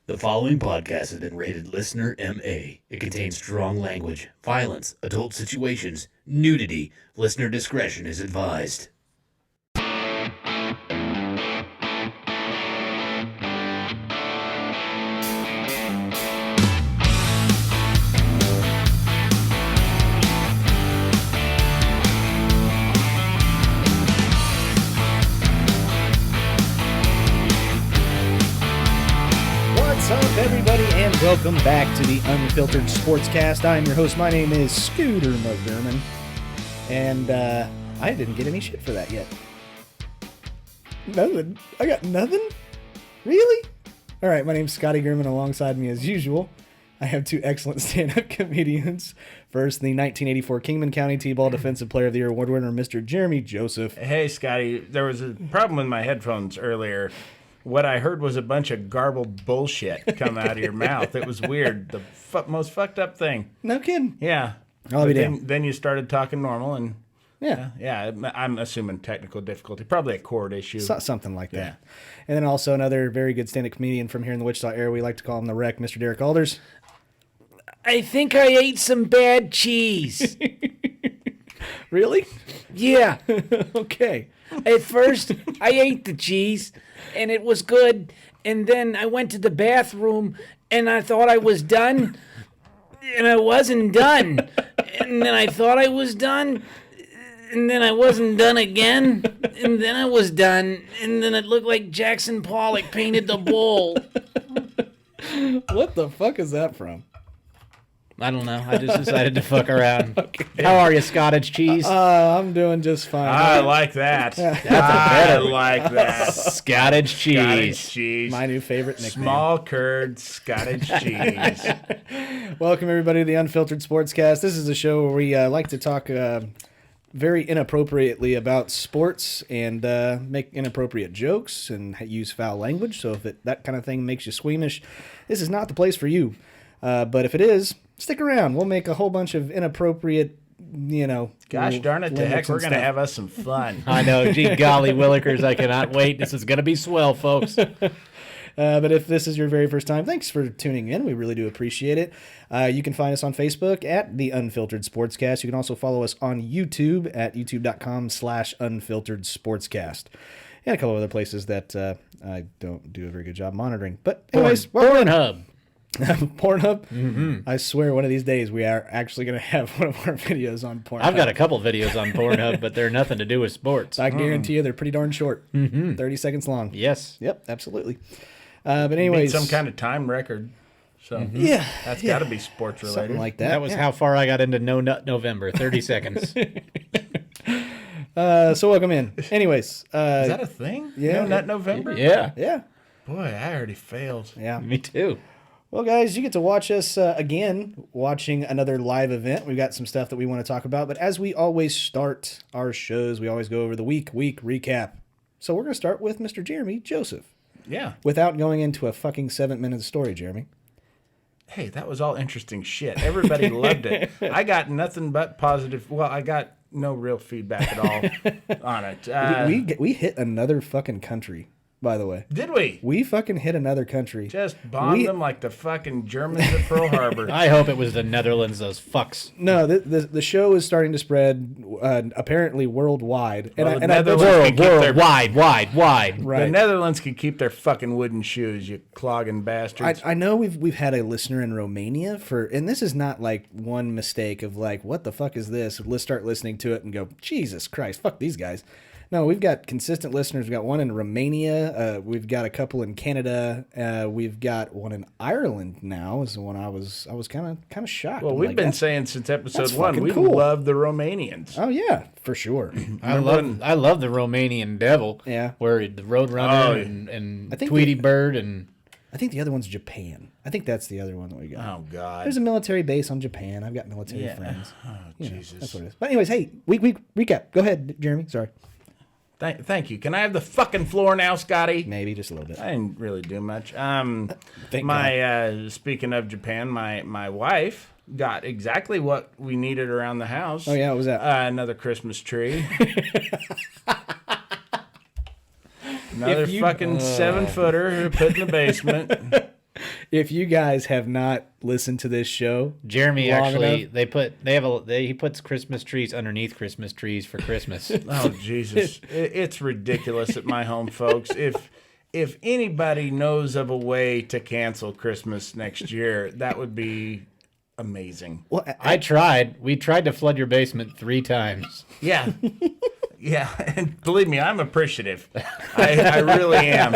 The following podcast has been rated Listener MA. It contains strong language, violence, adult situations, nudity. Listener discretion is advised. What's up, everybody, and welcome back to the Unfiltered Sportscast. I'm your host. My name is Scooter McDermott, and I didn't get any shit for that yet. Nothing. I got nothing? Really? All right, my name's Scotty German. Alongside me, as usual, I have two excellent stand-up comedians. First, the 1984 Kingman County T-Ball Defensive Player of the Year award winner, Mr. Jeremy Joseph. Hey, Scotty, there was a problem with my headphones earlier. What I heard was a bunch of garbled bullshit come out of your mouth. It was weird. The most fucked up thing. No kidding. Yeah. I'll be damned. Then you started talking normal, and Yeah. I'm assuming technical difficulty, probably a chord issue. Something like that. Yeah. And then also another very good stand-up comedian from here in the Wichita area. We like to call him the Wreck, Mr. Derek Alders. I think I ate some bad cheese. Really? Yeah. Okay. At first, I ate the cheese, and it was good. And then I went to the bathroom, and I thought I was done, and I wasn't done. And then I thought I was done, and then I wasn't done again. And then I was done, and then it looked like Jackson Pollock painted the bowl. What the fuck is that from? I don't know. I just decided to fuck around. Okay. How are you, Scottish cheese? I'm doing just fine. I like that. I like that. Scottish cheese. Scottish cheese. My new favorite nickname. Small curd Scottish cheese. Welcome, everybody, to the Unfiltered Sportscast. This is a show where we like to talk very inappropriately about sports and make inappropriate jokes and use foul language. So if that kind of thing makes you squeamish, this is not the place for you. But if it is, stick around. We'll make a whole bunch of inappropriate, Gosh darn it, to heck, we're going to stuff. have us some fun. I know. Gee golly willikers, I cannot wait. This is going to be swell, folks. But if this is your very first time, thanks for tuning in. We really do appreciate it. You can find us on Facebook at The Unfiltered Sportscast. You can also follow us on YouTube at youtube.com/Unfiltered Sportscast. And a couple other places that I don't do a very good job monitoring. But anyways, Pornhub. Pornhub. Mm-hmm. I swear one of these days we are actually going to have one of our videos on Pornhub. I've got a couple videos on Pornhub, but they're nothing to do with sports. I guarantee you they're pretty darn short. 30 seconds long. Yes. Yep, absolutely. But anyways. Some kind of time record. So Yeah. That's got to be sports related. Something like that. That was how far I got into No Nut November, 30 seconds. So welcome in. Anyways. Is that a thing? Yeah. No Nut November? Yeah. Yeah. Boy, I already failed. Yeah. Me too. Well, guys, you get to watch us again, watching another live event. We've got some stuff that we want to talk about. But as we always start our shows, we always go over the week recap. So we're going to start with Mr. Jeremy Joseph. Yeah. Without going into a fucking 7-minute story, Jeremy. Hey, that was all interesting shit. Everybody loved it. I got nothing but positive. Well, I got no real feedback at all on it. We hit another fucking country, by the way. Did we? We fucking hit another country. Just bombed them like the fucking Germans at Pearl Harbor. I hope it was the Netherlands, those fucks. No, the show is starting to spread apparently worldwide. Well, and I bet Wide. right. The Netherlands can keep their fucking wooden shoes, you clogging bastards. I know we've had a listener in Romania and this is not like one mistake of like, what the fuck is this? Let's start listening to it and go, Jesus Christ, fuck these guys. No, we've got consistent listeners. We've got one in Romania. We've got a couple in Canada. We've got one in Ireland now. Is the one I was kind of shocked. Well, I'm we've like, been saying since episode 1, fucking we cool. love the Romanians. Oh yeah, for sure. I love the Romanian Devil. Yeah. Where the Roadrunner and Tweety Bird and... I think the other one's Japan. I think that's the other one that we got. Oh, God. There's a military base on Japan. I've got military friends. Oh, Jesus. That's what it is. But anyways, hey, week recap. Go ahead, Jeremy. Sorry. Thank you. Can I have the fucking floor now, Scotty? Maybe just a little bit. I didn't really do much. Speaking of Japan, my wife got exactly what we needed around the house. Oh yeah, what was that? Another Christmas tree. Another fucking 7-footer to put in the basement. if you guys have not listened to this show, Jeremy long actually enough- he puts Christmas trees underneath Christmas trees for Christmas. Oh Jesus, it's ridiculous at my home, folks. If anybody knows of a way to cancel Christmas next year, that would be amazing. well, I tried. We tried to flood your basement 3 times. Yeah. Yeah, and believe me, I'm appreciative. I really am.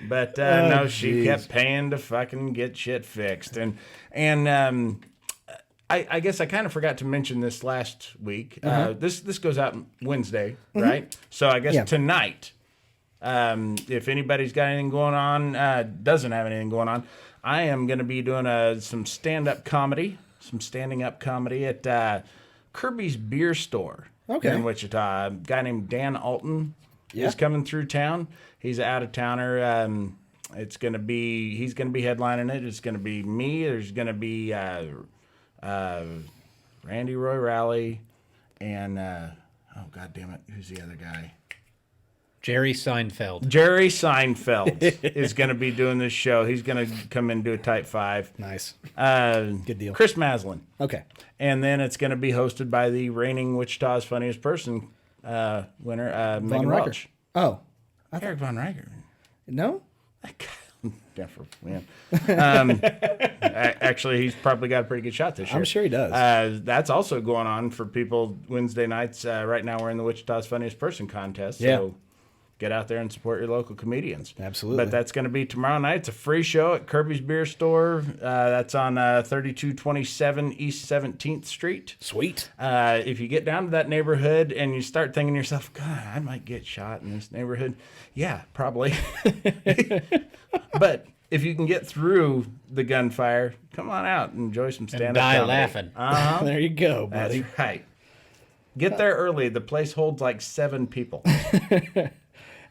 But no, she kept paying to fucking get shit fixed. And I guess I kind of forgot to mention this last week. This goes out Wednesday, right? So I guess tonight, if anybody's got anything going on, doesn't have anything going on, I am going to be doing some standing up comedy at Kirby's Beer Store in Wichita. A guy named Dan Alton is coming through town. He's an out-of-towner. He's going to be headlining it. It's going to be me. There's going to be Randy Roy Rowley and oh god damn it, who's the other guy? Jerry Seinfeld. Jerry Seinfeld is going to be doing this show. He's going to come in and do a Type 5. nice. Good deal. Chris Maslin. Okay. And then it's going to be hosted by the reigning Wichita's Funniest Person winner, Megan Riker. Welch. Oh, Eric Von Riker. no? Actually, he's probably got a pretty good shot this year. I'm sure he does. That's also going on for people Wednesday nights. Right now, we're in the Wichita's Funniest Person contest. So Yeah. get out there and support your local comedians. Absolutely. But that's going to be tomorrow night. It's a free show at Kirby's Beer Store. That's on 3227 East 17th Street. Sweet. If you get down to that neighborhood and you start thinking to yourself, God, I might get shot in this neighborhood. Yeah, probably. But if you can get through the gunfire, come on out and enjoy some stand-up die comedy. laughing. There you go, That's buddy. right. Get there early. The place holds like 7 people.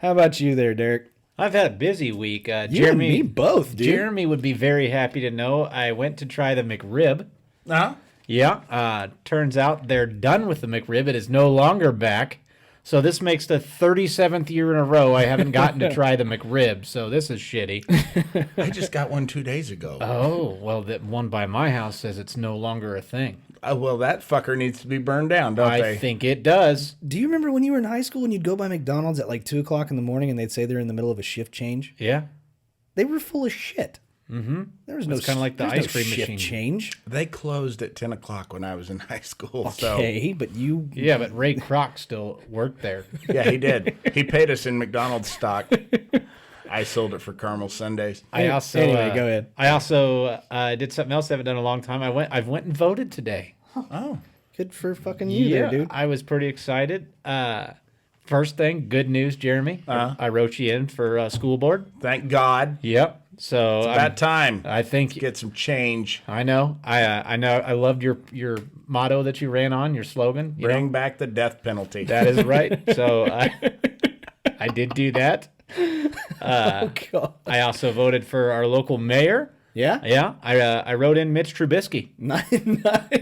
How about you there, Derek? I've had a busy week. You and Jeremy, me both, dude. Jeremy would be very happy to know I went to try the McRib. Uh-huh. Yeah. Turns out they're done with the McRib. It is no longer back. So this makes the 37th year in a row I haven't gotten to try the McRib. So this is shitty. I just got one 2 days ago. Oh, well, that one by my house says it's no longer a thing. Well, that fucker needs to be burned down, don't I they? think it does. Do you remember when you were in high school and you'd go by McDonald's at like 2 o'clock in the morning and they'd say they're in the middle of a shift change? Yeah. They were full of shit. Mm-hmm. There was no It's kinda like the there's ice cream shift machine. change. They closed at 10 o'clock when I was in high school. So Okay, but you... Yeah, but Ray Kroc still worked there. yeah, he did. He paid us in McDonald's stock. I sold it for caramel sundaes. I also Anyway, go ahead. I also did something else I haven't done in a long time. I've went and voted today. Oh. Good for fucking you there, dude. I was pretty excited. First thing, good news, Jeremy. I wrote you in for school board. Thank God. Yep. So About time. I think Get some change. I know. I know. I loved your motto that you ran on, your slogan. You Bring know? back the death penalty. That is right. So I did do that. God. I also voted for our local mayor. Yeah? Yeah. I wrote in Mitch Trubisky.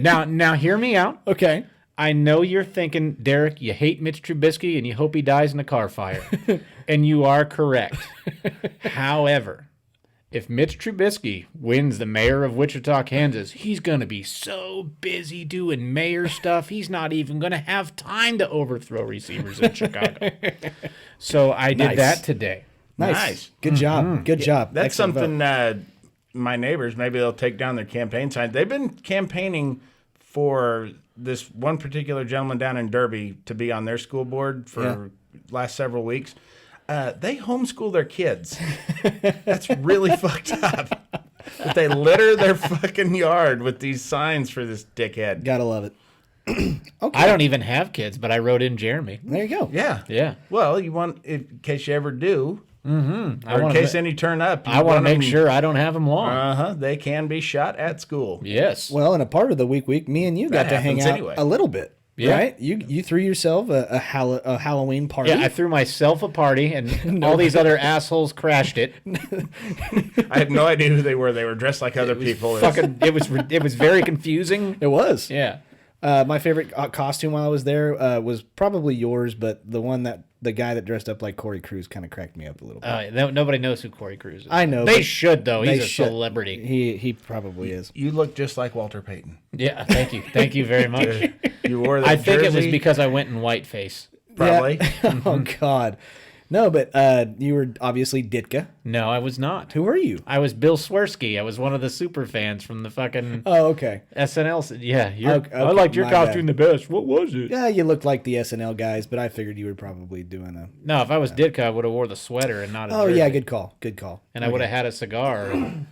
Now hear me out. Okay. I know you're thinking, Derek, you hate Mitch Trubisky and you hope he dies in a car fire. And you are correct. However, if Mitch Trubisky wins the mayor of Wichita, Kansas, he's going to be so busy doing mayor stuff, he's not even going to have time to overthrow receivers in Chicago. So I did Nice. that today. Nice. Good job. Good job. That's Excellent vote. something my neighbors, maybe they'll take down their campaign sign. They've been campaigning for this one particular gentleman down in Derby to be on their school board for last several weeks. They homeschool their kids. That's really fucked up. But they litter their fucking yard with these signs for this dickhead. Gotta love it. I don't even have kids, but I wrote in Jeremy. There you go. Yeah. Yeah. Well, you want, in case you ever do, or in wanna case ma- any turn up, you I want to make them- sure I don't have them long. They can be shot at school. Yes. Well, and a part of the week, me and you got to hang happens out anyway. a little bit. Yeah. Right? You threw yourself a Halloween party. Yeah, I threw myself a party, and all these other assholes crashed it. I have no idea who they were. They were dressed like other people. It was very confusing. It was. Yeah. My favorite costume while I was there was probably yours, but the guy that dressed up like Corey Cruz kind of cracked me up a little bit. Nobody knows who Corey Cruz is. I know. They should, though. They He's a should. celebrity. He probably is. You look just like Walter Payton. Yeah, thank you. Thank you very much. You wore that I think it was jersey? because I went in whiteface. Probably. Yeah. Oh, God. No, but you were obviously Ditka. No, I was not. Who were you? I was Bill Swirsky. I was one of the super fans from the fucking Oh, okay. SNL. Yeah, Okay, I liked your my costume bad. the best. What was it? Yeah, you looked like the SNL guys, but I figured you were probably doing a... No, if I was Ditka, I would have wore the sweater and not a Oh, jersey. yeah, good call. Good call. And I would have had a cigar. And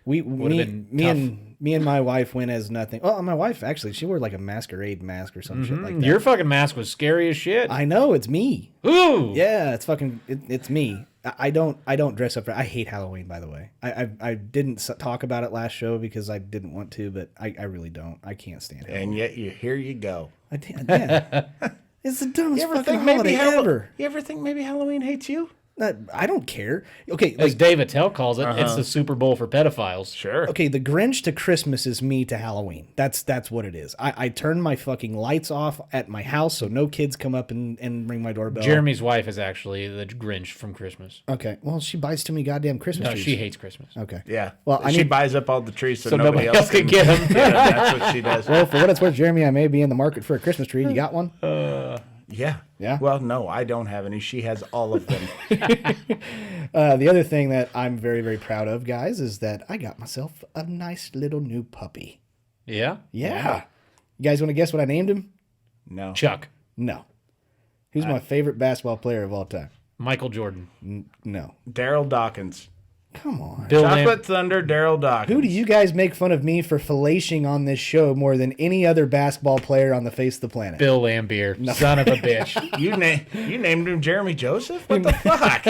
Me been tough. and my wife went as nothing. Oh, my wife, actually, she wore like a masquerade mask or some shit like that. your fucking mask was scary as shit. I know, it's me. Ooh. Yeah, it's fucking, it's me. I don't dress up for, I hate Halloween, by the way. I didn't talk about it last show because I didn't want to, but I really don't. I can't stand it. And yet here you go. Yeah. It's the dumbest fucking holiday ever. You ever think maybe Halloween hates you? I don't care. Okay, As like, Dave Attell calls it, it's the Super Bowl for pedophiles. Sure. okay, the Grinch to Christmas is me to Halloween. That's what it is. I turn my fucking lights off at my house so no kids come up and ring my doorbell. Jeremy's wife is actually the Grinch from Christmas. Okay, well, she buys too many goddamn Christmas No, trees. she hates Christmas. Okay. Yeah. Well, she buys up all the trees so nobody else can get them. Yeah, that's what she does. Well, for what it's worth, Jeremy, I may be in the market for a Christmas tree. You got one? Yeah. Yeah? Well, no, I don't have any. She has all of them. The other thing that I'm very, very proud of, guys, is that I got myself a nice little new puppy. Yeah? Yeah. You guys want to guess what I named him? No. Chuck. No. Who's my favorite basketball player of all time? Michael Jordan. No. Daryl Dawkins. Come on. Bill Chocolate Thunder, Daryl Dawkins. Who do you guys make fun of me for fellation on this show more than any other basketball player on the face of the planet? Bill Lambier. Son of a bitch. You named him Jeremy Joseph? What the fuck?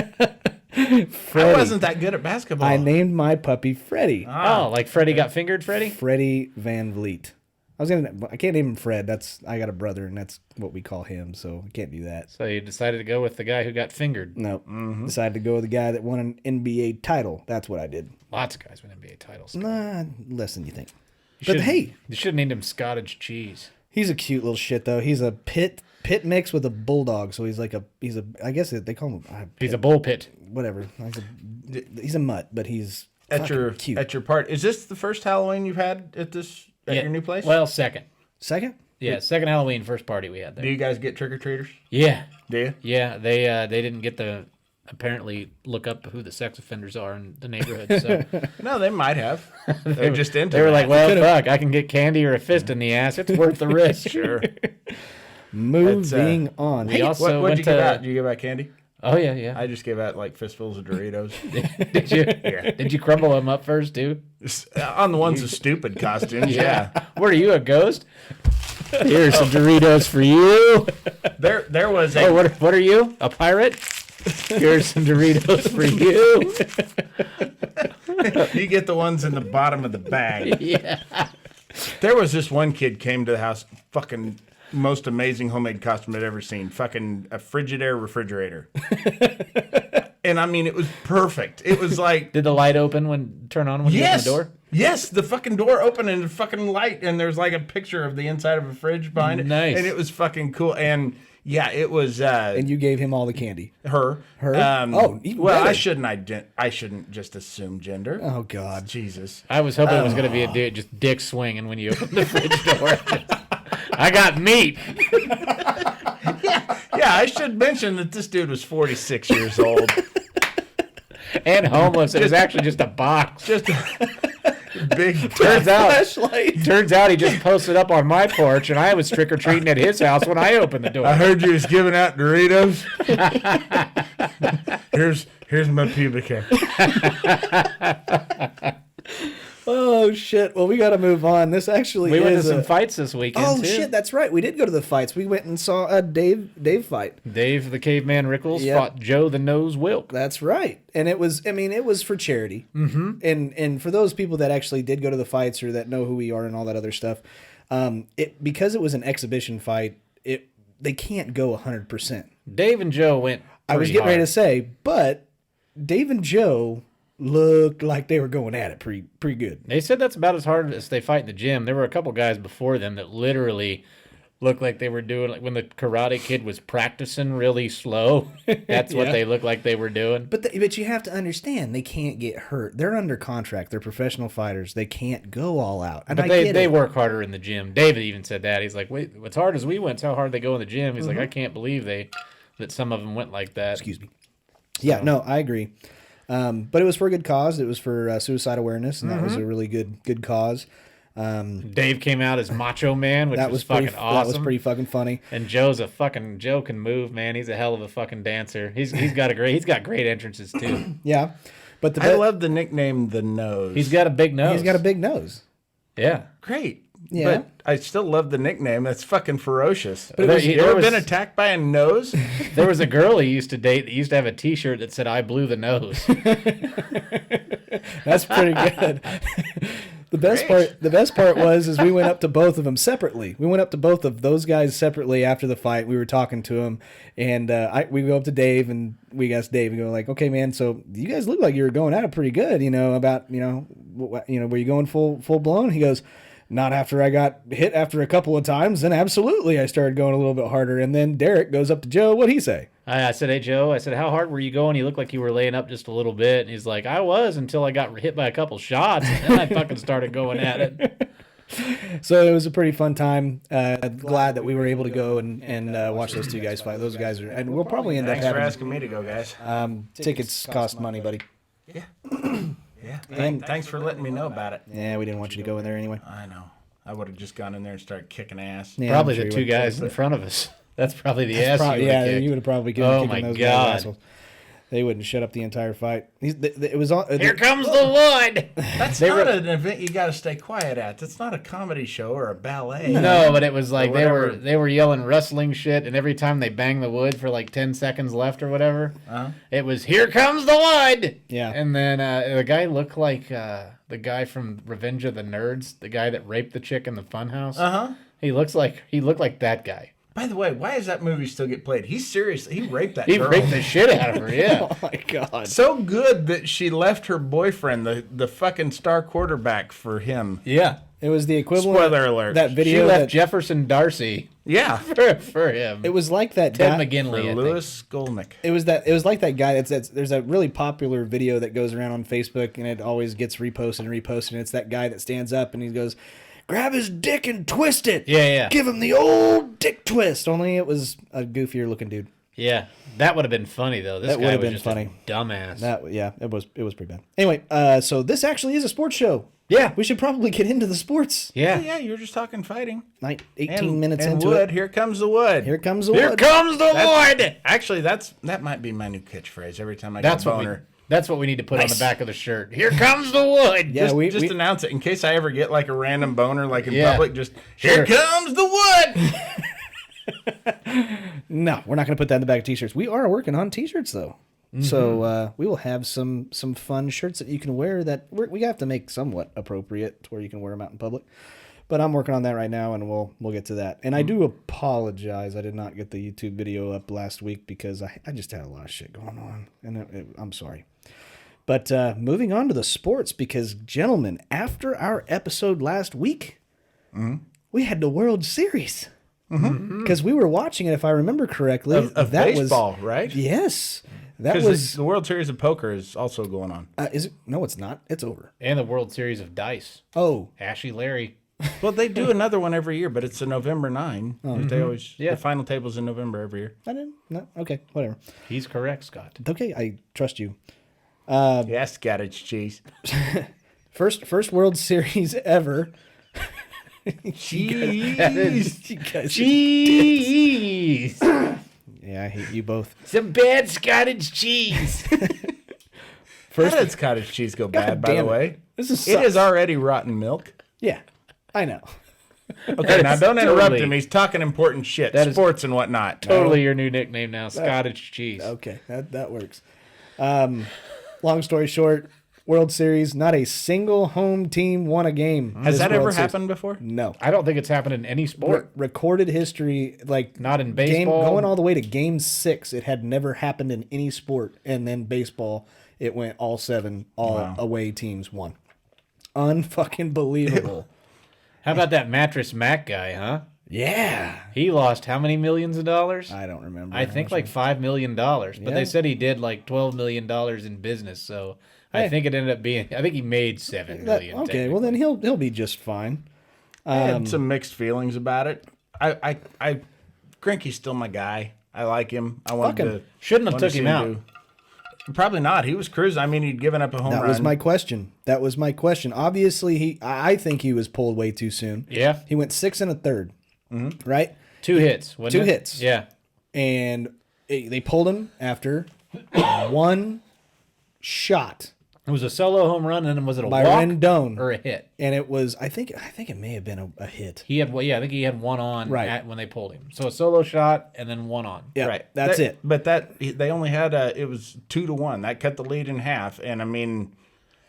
Freddie. I wasn't that good at basketball. I named my puppy Freddie. Oh, like Freddie got fingered, Freddie? Freddie Van Vliet. I can't name him Fred. I got a brother, and that's what we call him, so I can't do that. So you decided to go with the guy who got fingered. No. Decided to go with the guy that won an NBA title. That's what I did. Lots of guys win NBA titles. Nah, less than you think. You But should- hey, you should have named him Scottish Cheese. he's a cute little shit though. He's a pit mix with a bulldog, so he's I guess they call him He's a bull pit. whatever. He's a mutt, but he's at fucking cute. At your part. Is this the first Halloween you've had at your new place? Well, second. Second? Yeah, second Halloween, first party we had do there. you guys get trick or treaters? Yeah. Do you? Yeah, they didn't get to apparently look up who the sex offenders are in the neighborhood. So No, they might have. They're just into. they were that. like, well, fuck, I can get candy or a fist in the ass. It's worth the risk. sure. Moving on. We Hey, also What'd went you give out? to. Did you give out candy? Oh yeah, yeah. I just gave out like fistfuls of Doritos. Did you? Yeah. Did you crumble them up first too? On the ones with stupid costumes, yeah. What are you, a ghost? Here's some Doritos for you. There was a Oh, what are you? A pirate? Here's some Doritos for you. you get the ones in the bottom of the bag. Yeah. There was this one kid came to the house, fucking most amazing homemade costume I'd ever seen. Fucking a Frigidaire refrigerator. And I mean, it was perfect. It was like, Did the light open turn on when you opened yes, the door? yes, the fucking door opened and the fucking light, and there's like a picture of the inside of a fridge behind it. Nice. And it was fucking cool. And yeah, it was and you gave him all the candy. her. Her? Even well, better. I shouldn't just assume gender. Oh God. Jesus. I was hoping it was going to be a dude, just dick swinging when you opened the fridge door. I got meat. Yeah, I should mention that this dude was 46 years old. And homeless. It was actually just a box. Just big Turns out he just posted posted up on my porch, and I was trick-or-treating at his house when I opened the door. I heard you was giving out Doritos. here's my pubic hair. Oh shit. Well, we got to move on. This actually We went to is some fights this weekend, Oh too. shit, that's right. We did go to the fights. We went and saw a Dave fight. Dave the Caveman Rickles Yep. fought Joe the Nose Wilk. That's right. And it was for charity. Mm-hmm. And for those people that actually did go to the fights or that know who we are and all that other stuff, because it was an exhibition fight, they can't go 100%. Dave and Joe went I was pretty getting ready to hard. say, but Dave and Joe looked like they were going at it pretty good. They said that's about as hard as they fight in the gym. There were a couple guys before them that literally looked like they were doing, like when the Karate Kid was practicing really slow. That's what they looked like they were doing. But you have to understand, they can't get hurt. They're under contract. They're professional fighters. They can't go all out. And But they work harder in the gym. David even said that. He's like, wait, as hard as we went, it's how hard they go in the gym. He's like, I can't believe that some of them went like that. Excuse me. Yeah, no, I agree. But it was for a good cause. It was for suicide awareness, and that was a really good cause. Dave came out as Macho Man, which was fucking awesome. That was pretty fucking funny. And Joe can move, man. He's a hell of a fucking dancer. He's got great entrances too. Yeah, but I love the nickname The Nose. He's got a big nose. He's got a big nose. Yeah. Great. Yeah. But I still love the nickname. That's fucking ferocious. But You ever been attacked by a nose? There was a girl he used to date that used to have a T-shirt that said "I blew the nose." That's pretty good. The best part was we went up to both of them separately. We went up to both of those guys separately after the fight. We were talking to them, and we go up to Dave, and we asked Dave, and go like, "Okay, man, so you guys look like you were going at it pretty good. Were you going full blown?" He goes, "Not after I got hit after a couple of times. Then absolutely, I started going a little bit harder." And then Derek goes up to Joe. What'd he say? I said, "Hey, Joe," I said, "how hard were you going? You looked like you were laying up just a little bit." And he's like, "I was until I got hit by a couple shots. And then I fucking started going at it." So it was a pretty fun time. Glad that we were able to go and watch those two guys fight. Those guys are, and we'll probably end up Thanks for having asking me to go, guys. tickets cost money, buddy. Yeah. Yeah. Thanks for letting me know about it. Yeah, we didn't want you to go in there anyway. I know. I would have just gone in there and started kicking ass. Yeah, Probably I'm sure the you two would. guys in front of us. That's probably the ass. You would have probably given Oh kicking my those God. guys assholes. They wouldn't shut up the entire fight. It was all. Here comes the wood. That's not an event you got to stay quiet at. That's not a comedy show or a ballet. No, but it was like they whatever. were yelling wrestling shit, and every time they bang the wood for like 10 seconds left or whatever, it was "Here comes the wood." Yeah. And then the guy looked like the guy from Revenge of the Nerds, the guy that raped the chick in the funhouse. He looked like that guy. By the way, why does that movie still get played? He's serious. He raped that He girl. raped the shit out of her. Yeah. Oh my God. So good that she left her boyfriend, the fucking star quarterback, for him. Yeah. It was the equivalent. Spoiler alert. That She video. left That, Jefferson Darcy Yeah. for him. it was like that. Ted guy, McGinley. I think. Lewis Skolnick. It was like that guy that's there's a really popular video that goes around on Facebook, and it always gets reposted and reposted. And it's that guy that stands up and he goes, "Grab his dick and twist it. Yeah. Give him the old dick twist." Only it was a goofier looking dude. Yeah. That would have been funny though. This That guy would have was been just funny. a dumbass. It was pretty bad. Anyway, so this actually is a sports show. Yeah. We should probably get into the sports. Yeah, you were just talking fighting. 18 minutes and into wood. it. Here comes the wood. Here comes the Here wood. comes the wood. Actually, that might be my new catchphrase every time I get That's a what boner. that's what we need to put on Nice. the back of the shirt. Here comes the wood. Yeah, Just announce it in case I ever get like a random boner, like in Yeah. public. Just here comes the wood. No, we're not going to put that in the back of t-shirts. We are working on t-shirts though. So we will have some fun shirts that you can wear that we have to make somewhat appropriate to where you can wear them out in public. But I'm working on that right now, and we'll get to that. And I do apologize. I did not get the YouTube video up last week because I just had a lot of shit going on, and I'm sorry. But moving on to the sports, because gentlemen, after our episode last week, we had the World Series. Because we were watching it, if I remember correctly. Of that baseball, was, right? Yes. That Because was. the World Series of Poker is also going on. Is it? No, it's not. It's over. And the World Series of Dice. Oh. Ashy Larry. Well, they do another one every year, but it's a November 9. They always the final table's in November every year. I didn't. No. Okay. Whatever. He's correct, Scott. Okay. I trust you. Yes, cottage cheese. First World Series ever. Cheese. You guys are Cheese. Yeah, I hate you both. Some bad Scottish cheese. How does cottage cheese go bad, by the damn it. way? This is It is already rotten milk. Yeah, I know. Okay, now don't interrupt totally- him. He's talking important shit, That is sports and whatnot. Totally your new nickname now, Scottish cheese. Okay, that works. Long story short, World Series, not a single home team won a game. Has this that World ever Series. happened before? No. I don't think it's happened in any sport. Recorded history, like Not in baseball. going all the way to Game 6. It had never happened in any sport, and then baseball. it went all 7, all away teams won. Unfucking believable. How about that Mattress Mac guy, huh? Yeah. He lost how many millions of dollars? I don't remember. I think like $5 million. But Yeah. they said he did like $12 million in business. So I think it ended up being, I think he made $7 million. Okay, well then he'll be just fine. I had some mixed feelings about it. Grinky's still my guy. I like him. I wanted to. Shouldn't have wanted took to him see out. Probably not. He was cruising. I mean, he'd given up a home run. That was my question. Obviously, I think he was pulled way too soon. Yeah. He went 6 1/3, right? 2 hits. Wasn't Two it? hits. Yeah. And they pulled him after one shot It was a solo home run, and then was it a by walk Rendon, or a hit? and it was I think it may have been a hit. He had, I think he had one on Right. when they pulled him. So a solo shot and then one on. Yeah, Right. That's it. But they only had it was 2-1. That cut the lead in half. And I mean,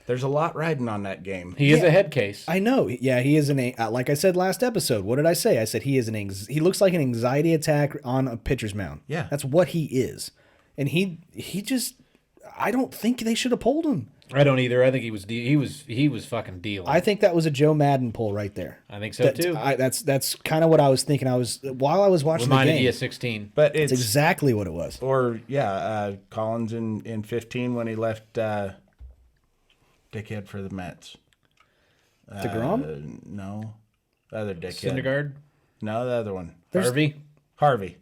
there's a lot riding on that game. He is a head case. I know. Yeah, he is like I said last episode. What did I say? I said he is he looks like an anxiety attack on a pitcher's mound. Yeah. That's what he is. And he just I don't think they should have pulled him. I don't either. I think he was fucking dealing. I think that was a Joe Madden pull right there. I think so too. That's kind of what I was thinking. While I was watching Reminded the game. you of 16. But It's exactly what it was. Or Collins in 15 when he left dickhead for the Mets. DeGrom? No, the other dickhead. Syndergaard? No, the other one. Harvey?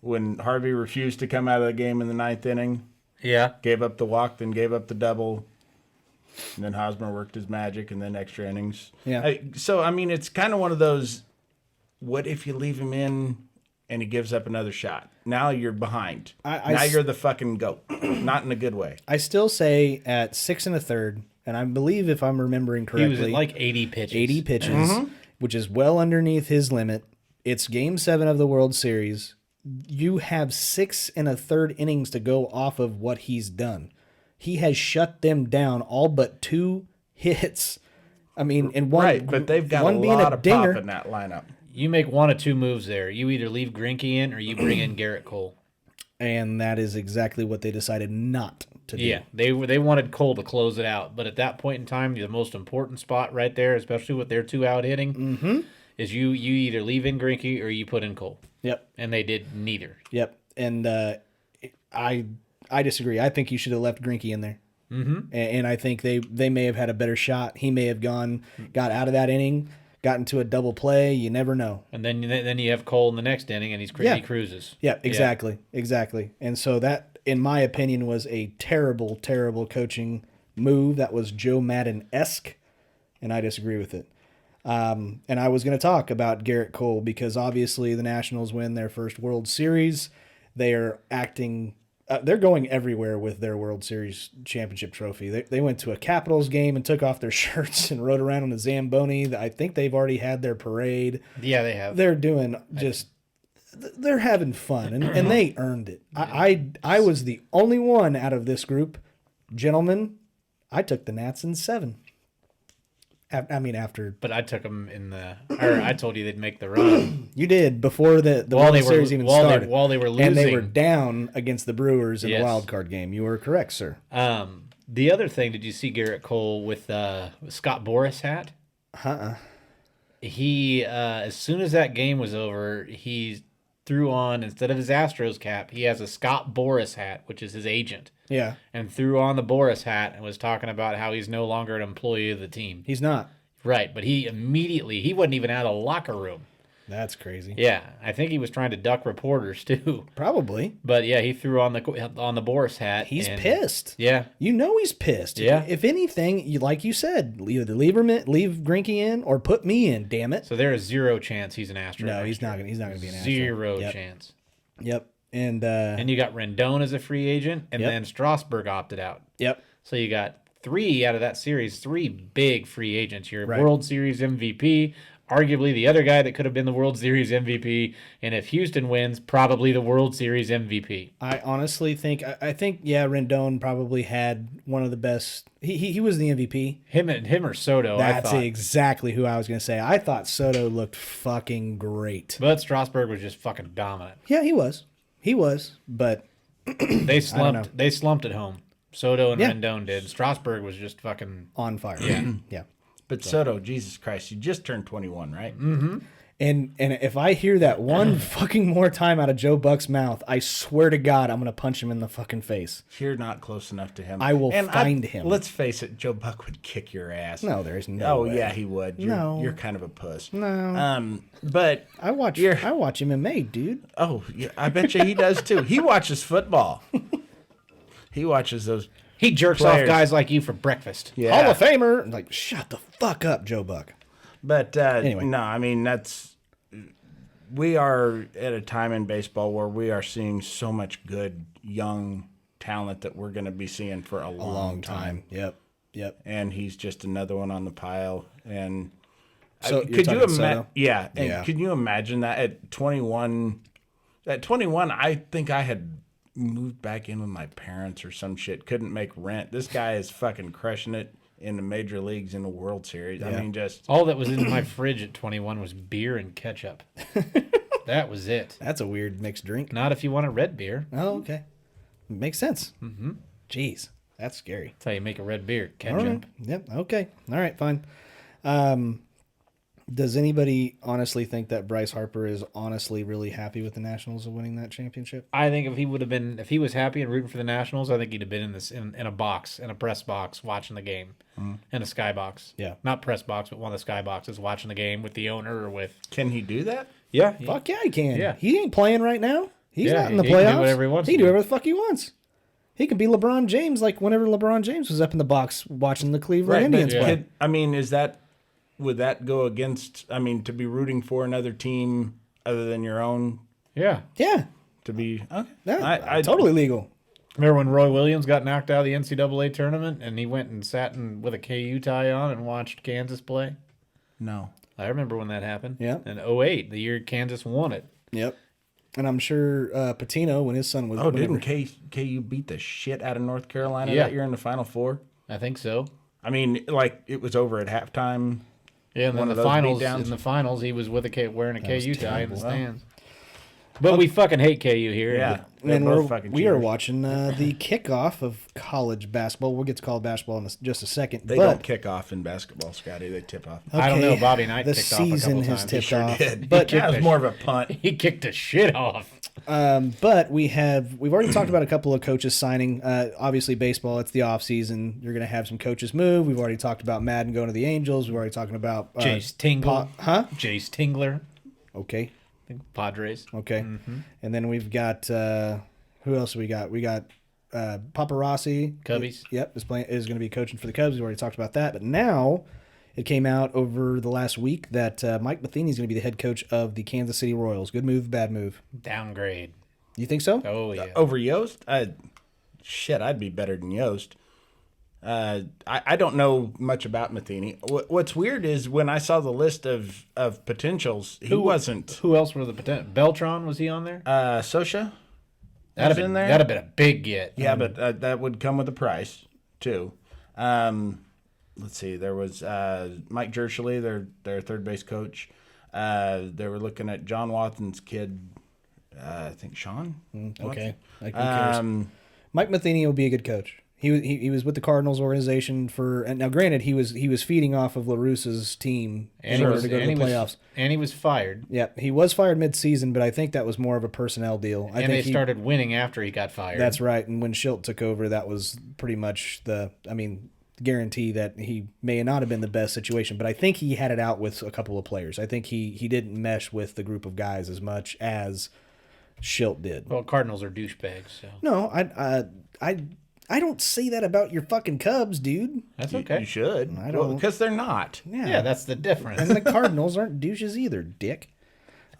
When Harvey refused to come out of the game in the 9th inning, Yeah. gave up the walk, then gave up the double, and then Hosmer worked his magic, and then extra innings. Yeah. So I mean, it's kind of one of those. What if you leave him in and he gives up another shot? Now you're behind. Now you're the fucking goat. Not in a good way. I still say at 6 1/3, and I believe if I'm remembering correctly, He was at like 80 pitches. 80 pitches, which is well underneath his limit. It's Game 7 of the World Series. You have 6 1/3 innings to go off of what he's done. He has shut them down all but 2 hits. I mean, and one, Right, but they've got one a being lot a of dinger. pop in that lineup. You make one of two moves there. You either leave Greinke in or you bring in Garrett Cole. And that is exactly what they decided not to do. Yeah, they wanted Cole to close it out, but at that point in time, the most important spot right there, especially with their 2 out hitting, is you either leave in Greinke or you put in Cole. Yep. And they did neither. Yep. And I disagree. I think you should have left Greinke in there. And I think they may have had a better shot. He may have got out of that inning, got into a double play. You never know. And then you have Cole in the next inning, and he cruises. Yeah, exactly. And so that, in my opinion, was a terrible, terrible coaching move. That was Joe Madden-esque, and I disagree with it. And I was going to talk about Garrett Cole because obviously the Nationals win their first World Series. They are acting... they're going everywhere with their World Series championship trophy. They went to a Capitals game and took off their shirts and rode around on a Zamboni. I think they've already had their parade. Yeah, they have. They're doing just... They're having fun, and they earned it. I was the only one out of this group. Gentlemen, I took the Nats in 7. After... But I took them I told you they'd make the run. You did, before the World Series even started. While they were losing. And they were down against the Brewers in the Yes. wild card game. You were correct, sir. The other thing, did you see Garrett Cole with Scott Boras hat? He, as soon as that game was over, he threw on, instead of his Astros cap, he has a Scott Boras hat, which is his agent. Yeah. And threw on the Boras hat and was talking about how he's no longer an employee of the team. He's not. Right, but he wasn't even out of the locker room. That's crazy. Yeah, I think he was trying to duck reporters too. Probably. But yeah, he threw on the Boras hat. He's pissed. Yeah. You know he's pissed. Yeah. If anything, like you said, either leave Greinke in or put me in, damn it. So there is zero chance he's an Astro. No, he's not gonna be an Astro. Zero Yep. chance. Yep. And you got Rendon as a free agent, and Yep. then Strasburg opted out. Yep. So you got 3 out of that series, 3 big free agents. Your Right. World Series MVP, arguably the other guy that could have been the World Series MVP, and if Houston wins, probably the World Series MVP. I honestly think Rendon probably had one of the best. He was the MVP. Him or Soto, That's I thought. exactly who I was going to say. I thought Soto looked fucking great. But Strasburg was just fucking dominant. Yeah, he was. But They slumped at home. Soto and Yeah. Rendon did. Strasburg was just fucking. On fire. Yeah. But Soto, Jesus Christ, you just turned 21, right? And if I hear that one fucking more time out of Joe Buck's mouth, I swear to God, I'm gonna punch him in the fucking face. You're not close enough to him. I will find him. Let's face it, Joe Buck would kick your ass. No, there's no way. Yeah, he would. You're kind of a puss. No. But I watch MMA, dude. oh, yeah, I bet you he does too. He watches football. He watches those. He jerks Players. off guys like you for breakfast. Yeah. Hall of Famer. Like, shut the fuck up, Joe Buck. But Anyway. no, I mean we are at a time in baseball where we are seeing so much good young talent that we're going to be seeing for a long time. Yep. And he's just another one on the pile. And So could you imagine? Soto? Yeah, and Yeah. could you imagine that at 21? At 21, I think I had moved back in with my parents or some shit. Couldn't make rent. This guy is fucking crushing it in the major leagues in the World Series. I mean, just All that was in my fridge at 21 was beer and ketchup. That was it. That's a weird mixed drink. Not if you want a red beer. Oh, okay. Makes sense. Mm-hmm. Jeez, that's scary. That's how you make a red beer. All Ketchup. right. Yep. Okay. All right. Fine. Does anybody honestly think that Bryce Harper is honestly really happy with the Nationals of winning that championship? I think if he was happy and rooting for the Nationals, I think he'd have been in this in a box, in a press box, watching the game, in a sky box. Yeah. Not press box, but one of the sky boxes, watching the game with the owner or with. can he do that? Yeah. Fuck yeah, he can. Yeah. He ain't playing right now. He's Yeah, not in the he can do playoffs. whatever he wants He to can do do. whatever the fuck he wants. He can be LeBron James like whenever LeBron James was up in the box watching the Cleveland Indians but play. I mean, would that go against? I mean, to be rooting for another team other than your own, Yeah. Yeah. to be okay. Yeah. I totally legal. Remember when Roy Williams got knocked out of the NCAA tournament and he went and sat with a KU tie on and watched Kansas play? no. I remember when that happened. Yeah. In 08, the year Kansas won it. Yep. And I'm sure Patino, when his son was... Oh, whenever- didn't KU beat the shit out of North Carolina Yeah. that year in the Final Four? I think so. I mean, like it was over at halftime. Yeah, and then One of the those finals. beatdowns? In the finals, he was with wearing a was KU tie in the terrible. stands. But we fucking hate KU here. Yeah, they're And both fucking we are cheaters. watching the kickoff of college basketball. We'll get to college basketball in just a second. They but don't kick off in basketball, Scotty. They tip off. I don't know. okay, Bobby Knight the kicked off a season couple has times. tipped Sure off. did. But That was more of a punt. He kicked the shit off. But we've already talked about a couple of coaches signing. Obviously, baseball, it's the off season. You're going to have some coaches move. We've already talked about Madden going to the Angels. We've already talked about Jace Tingler. Jace Tingler. Okay. I think Padres. Okay. Mm-hmm. And then we've got who else we got? We got Paparazzi. Cubbies. Yep, is going to be coaching for the Cubs. We've already talked about that. But now it came out over the last week that Mike Matheny is going to be the head coach of the Kansas City Royals. Good move, bad move? Downgrade. You think so? Oh, yeah. Over Yost? I'd be better than Yost. I don't know much about Matheny. What's weird is when I saw the list of potentials, he wasn't. Who else were the potential? Beltran, was he on there? Sosha? That'd in there? have been a big get. Yeah, but that would come with a price too. Let's see. There was Mike Jershely, their third base coach. They were looking at John Watson's kid. I think Sean. Okay. Like, who cares? Mike Matheny will be a good coach. He was with the Cardinals organization and now granted he was feeding off of LaRussa's team And in he order was, to go to the playoffs. and he was fired. Yeah, he was fired mid-season, but I think that was more of a personnel deal. I And think they started winning after he got fired. That's right. And when Schilt took over, that was pretty much guarantee that he may not have been the best situation. But I think he had it out with a couple of players. I think he didn't mesh with the group of guys as much as Schilt did. Well, Cardinals are douchebags, so No, I don't say that about your fucking Cubs, dude. that's You okay. should. I don't- Because they're not. Yeah, that's the difference. And the Cardinals aren't douches either, dick.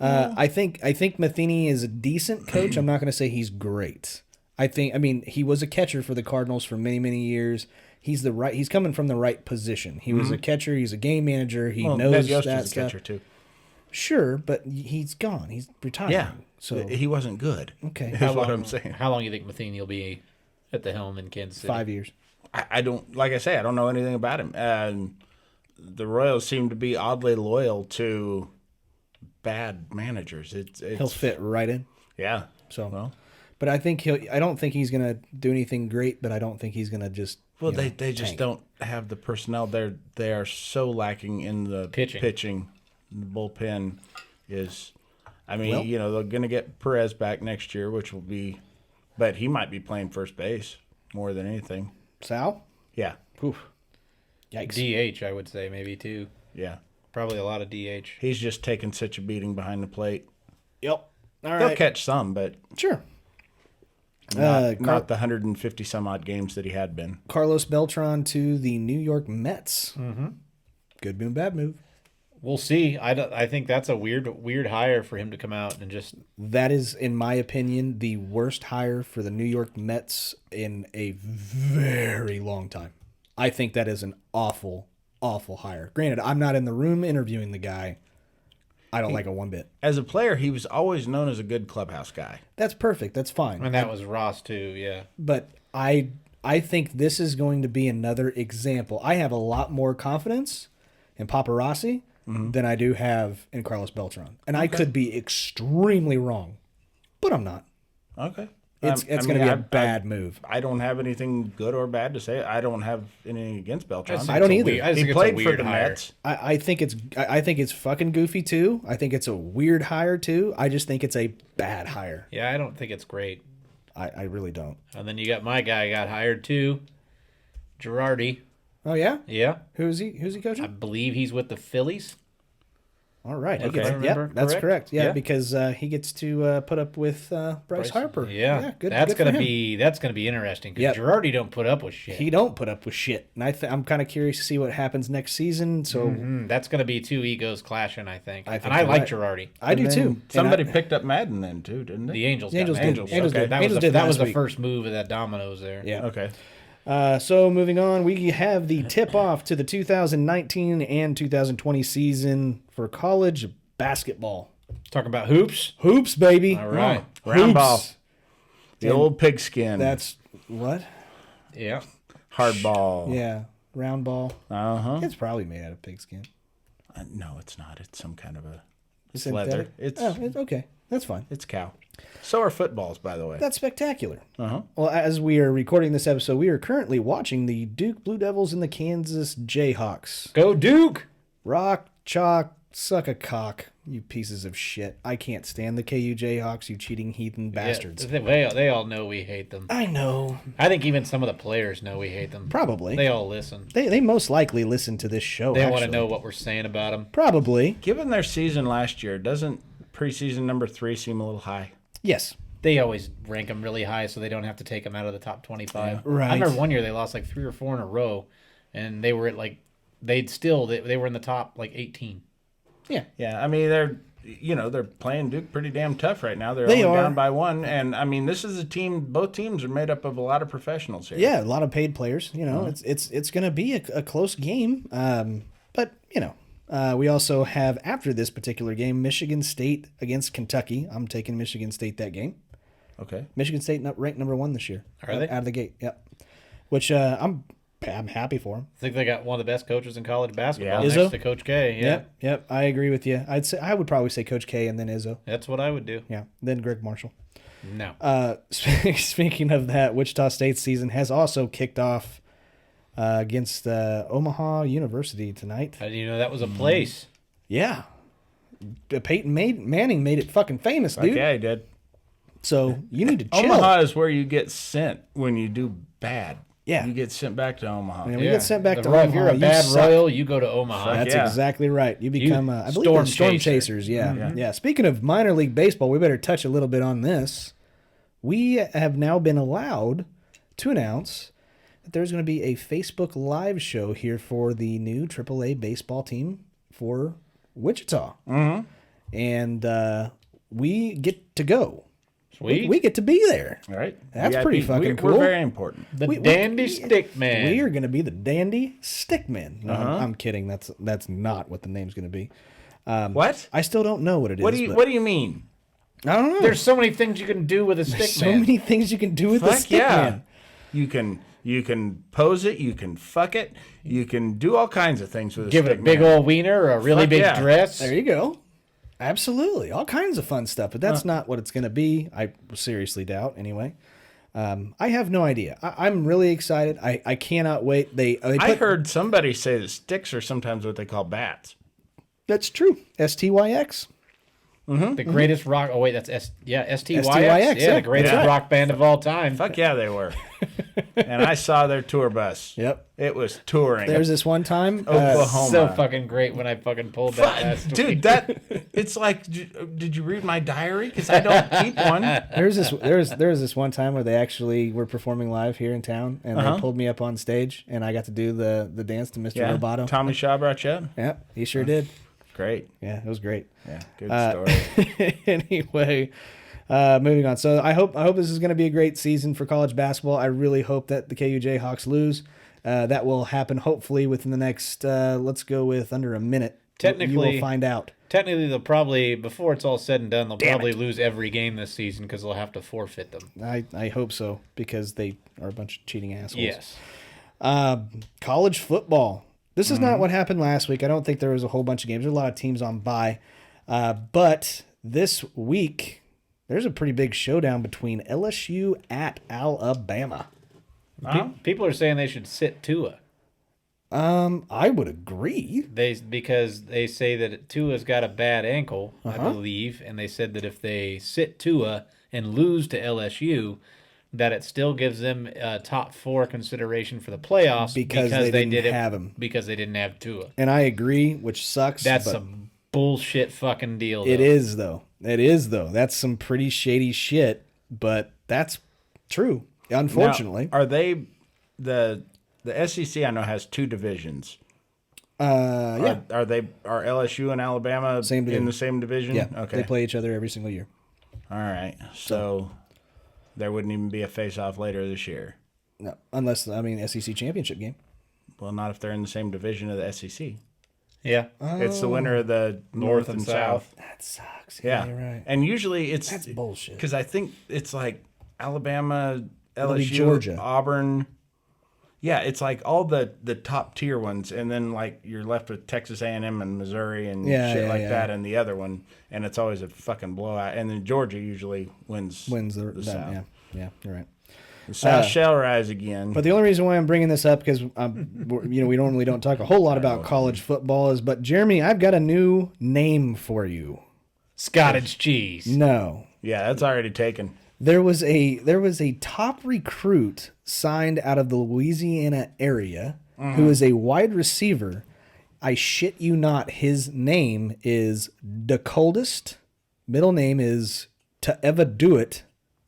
I think Matheny is a decent coach. I'm not going to say he's great. He was a catcher for the Cardinals for many, many years. He's coming from the right position. He was a catcher. He's a game manager. He knows Ned Yost that was a stuff. catcher too. Sure, but he's gone. He's retired. Yeah. So He wasn't good. okay, That's what I'm saying. How long do you think Matheny will be at the helm in Kansas City? 5 years. I don't, like I say, I don't know anything about him. The Royals seem to be oddly loyal to bad managers. It's He'll fit right in. yeah. So, Well, But I don't think he's going to do anything great, but I don't think he's going to just. Well, they just don't have the personnel. They are so lacking in the pitching. The bullpen is, I mean, they're going to get Perez back next year, which will be, but he might be playing first base more than anything. Sal? Yeah. Oof. Yikes. DH, I would say maybe too. Yeah. Probably a lot of DH. He's just taking such a beating behind the plate. Yep. All right. He'll catch some, but Sure. not the 150 some odd games that he had been. Carlos Beltran to the New York Mets. Mm-hmm. Good move, bad move. We'll see. I think that's a weird hire for him to come out and just. That is, in my opinion, the worst hire for the New York Mets in a very long time. I think that is an awful, awful hire. Granted, I'm not in the room interviewing the guy. I don't like it one bit. As a player, he was always known as a good clubhouse guy. That's perfect. That's fine. And that was Ross too, yeah. But I think this is going to be another example. I have a lot more confidence in Paparazzi than I do have in Carlos Beltran. And I could be extremely wrong, but I'm not. Okay. It's going to be a bad move. I don't have anything good or bad to say. I don't have anything against Beltran. I don't either. He played for the Mets. I think it's fucking goofy too. I think it's a weird hire too. I just think it's a bad hire. Yeah, I don't think it's great. I really don't. And then you got my guy got hired too, Girardi. Oh yeah? Yeah. Who's he coaching? I believe he's with the Phillies. All right. Okay. I remember That's correct? correct. Yeah, Yeah. because he gets to put up with Bryce Harper. Yeah. good. That's good for gonna him. be interesting because Yep. Girardi don't put up with shit. He don't put up with shit, and I'm kind of curious to see what happens next season. So That's gonna be two egos clashing, I think. I think and I you're like right. Girardi. I do too. Somebody And picked up Madden then too, didn't they? The Angels. The Angels got did. Angels. Angels Okay. did. That was Angels the, did that last was the week. first move of that dominoes there. Yeah. Okay. So moving on, we have the tip-off to the 2019 and 2020 season for college basketball. Talking about hoops. Hoops, baby. All right. Round Hoops. ball. The And old pigskin. That's what? Yeah. hard ball. Yeah, round ball. Uh-huh. It's probably made out of pigskin. No, it's not. It's some kind of a Synthetic? leather. It's Okay. That's fine. it's cow. So are footballs, by the way. That's spectacular. Uh-huh. Well, as we are recording this episode, we are currently watching the Duke Blue Devils and the Kansas Jayhawks. Go Duke. Rock, chalk, suck a cock, you pieces of shit. I can't stand the KU Jayhawks, you cheating heathen bastards. Yeah, they all know we hate them. I know. I think even some of the players know we hate them. Probably. They all listen. They most likely listen to this show, They want to actually. know what we're saying about them. Probably. Given their season last year, doesn't preseason number 3 seem a little high? Yes. They always rank them really high so they don't have to take them out of the top 25. Right. I remember one year they lost like 3 or 4 in a row, and they were at like, they were in the top like 18. Yeah. Yeah, I mean they're playing Duke pretty damn tough right now. They're They only are. down by 1, and I mean this is a team. Both teams are made up of a lot of professionals here. Yeah, a lot of paid players. You know, it's going to be a close game. But, you know, we also have, after this particular game, Michigan State against Kentucky. I'm taking Michigan State that game. Okay. Michigan State ranked number 1 this year. Are they? Out of the gate, yep. Which I'm happy for them. I think they got one of the best coaches in college basketball Yeah. next Izzo? to Coach K. Yeah, Yep, I agree with you. I would probably say Coach K and then Izzo. that's what I would do. Yeah, then Greg Marshall. No. Speaking of that, Wichita State's season has also kicked off against Omaha University tonight. How do you know that was a place? Yeah. Peyton Manning made it fucking famous, dude. Yeah, he did. So you need to chill. Omaha is where you get sent when you do bad. Yeah. You get sent back to Omaha. And we get sent back to If Omaha. you're a you bad suck. royal, you go to Omaha. That's Yeah. exactly right. You become, I believe, storm storm chaser. chasers. Yeah. Speaking of minor league baseball, we better touch a little bit on this. We have now been allowed to announce that there's going to be a Facebook Live show here for the new AAA baseball team for Wichita. Mm-hmm. And we get to go. Sweet. We get to be there. All right. That's VIP. pretty fucking We're cool. very important. The we- dandy stick man. We are going to be the Dandy Stickmen. No, I'm kidding. That's not what the name's going to be. What? I still don't know what it is. What do you but What do you mean? I don't know. There's so many things you can do with a stick There's so man. many things you can do with the Fuck Stickman. yeah. You can pose it. You can fuck it. You can do all kinds of things with a Give it a stick big man. old wiener or a really Fuck big yeah. dress. There you go. Absolutely. All kinds of fun stuff, but that's not what it's going to be. I seriously doubt, anyway. I have no idea. I'm really excited. I cannot wait. I heard somebody say that sticks are sometimes what they call bats. That's true. STYX. The greatest rock. Oh wait, that's STYX. STYX, Yeah, the greatest Yeah. rock band of all time. Fuck yeah, they were. And I saw their tour bus. Yep. It was touring. There's this one time. Oklahoma. So fucking great when I fucking pulled that last week. Dude, it's like, did you read my diary? Because I don't keep one. There was this one time where they actually were performing live here in town, and they pulled me up on stage, and I got to do the dance to Mr. Yeah. Roboto. Tommy Shaw brought you up? Yep, he sure did. Great. Yeah, it was great. Yeah, good story. Anyway, moving on. So I hope this is going to be a great season for college basketball. I really hope that the KU Jayhawks lose. That will happen hopefully within the next, let's go with under a minute. Technically, you will find out. Technically, they'll probably, before it's all said and done, they'll probably lose every game this season because they'll have to forfeit them. I hope so, because they are a bunch of cheating assholes. Yes. College football. This is not what happened last week. I don't think there was a whole bunch of games. There were a lot of teams on bye. But this week, there's a pretty big showdown between LSU at Alabama. People are saying they should sit Tua. I would agree. Because they say that Tua's got a bad ankle, I believe, and they said that if they sit Tua and lose to LSU, that it still gives them a top 4 consideration for the playoffs because they didn't have him. Because they didn't have Tua. And I agree, which sucks. That's a bullshit fucking deal. It is, though. That's some pretty shady shit, but that's true, unfortunately. Now, are they the SEC? I know has 2 divisions. Yeah. Are LSU and Alabama in the same division? Yeah. Okay. They play each other every single year. All right. So there wouldn't even be a face-off later this year. No, unless SEC championship game. Well, not if they're in the same division of the SEC. Yeah. It's the winner of the North and South. That sucks. Yeah, You're right. And usually That's bullshit. Because I think it's like Alabama, It'll be LSU, Georgia. Auburn. Yeah, it's like all the top tier ones, and then like you're left with Texas A&M and Missouri and shit like that, and the other one, and it's always a fucking blowout. And then Georgia usually wins the South. Yeah, you're right. The South shall rise again. But the only reason why I'm bringing this up, because we normally don't talk a whole lot about college football, is but Jeremy, I've got a new name for you. Cottage cheese. No. Yeah, that's already taken. There was a top recruit signed out of the Louisiana area who is a wide receiver. I shit you not, his name is the coldest. Middle name is ToEvaDoIt.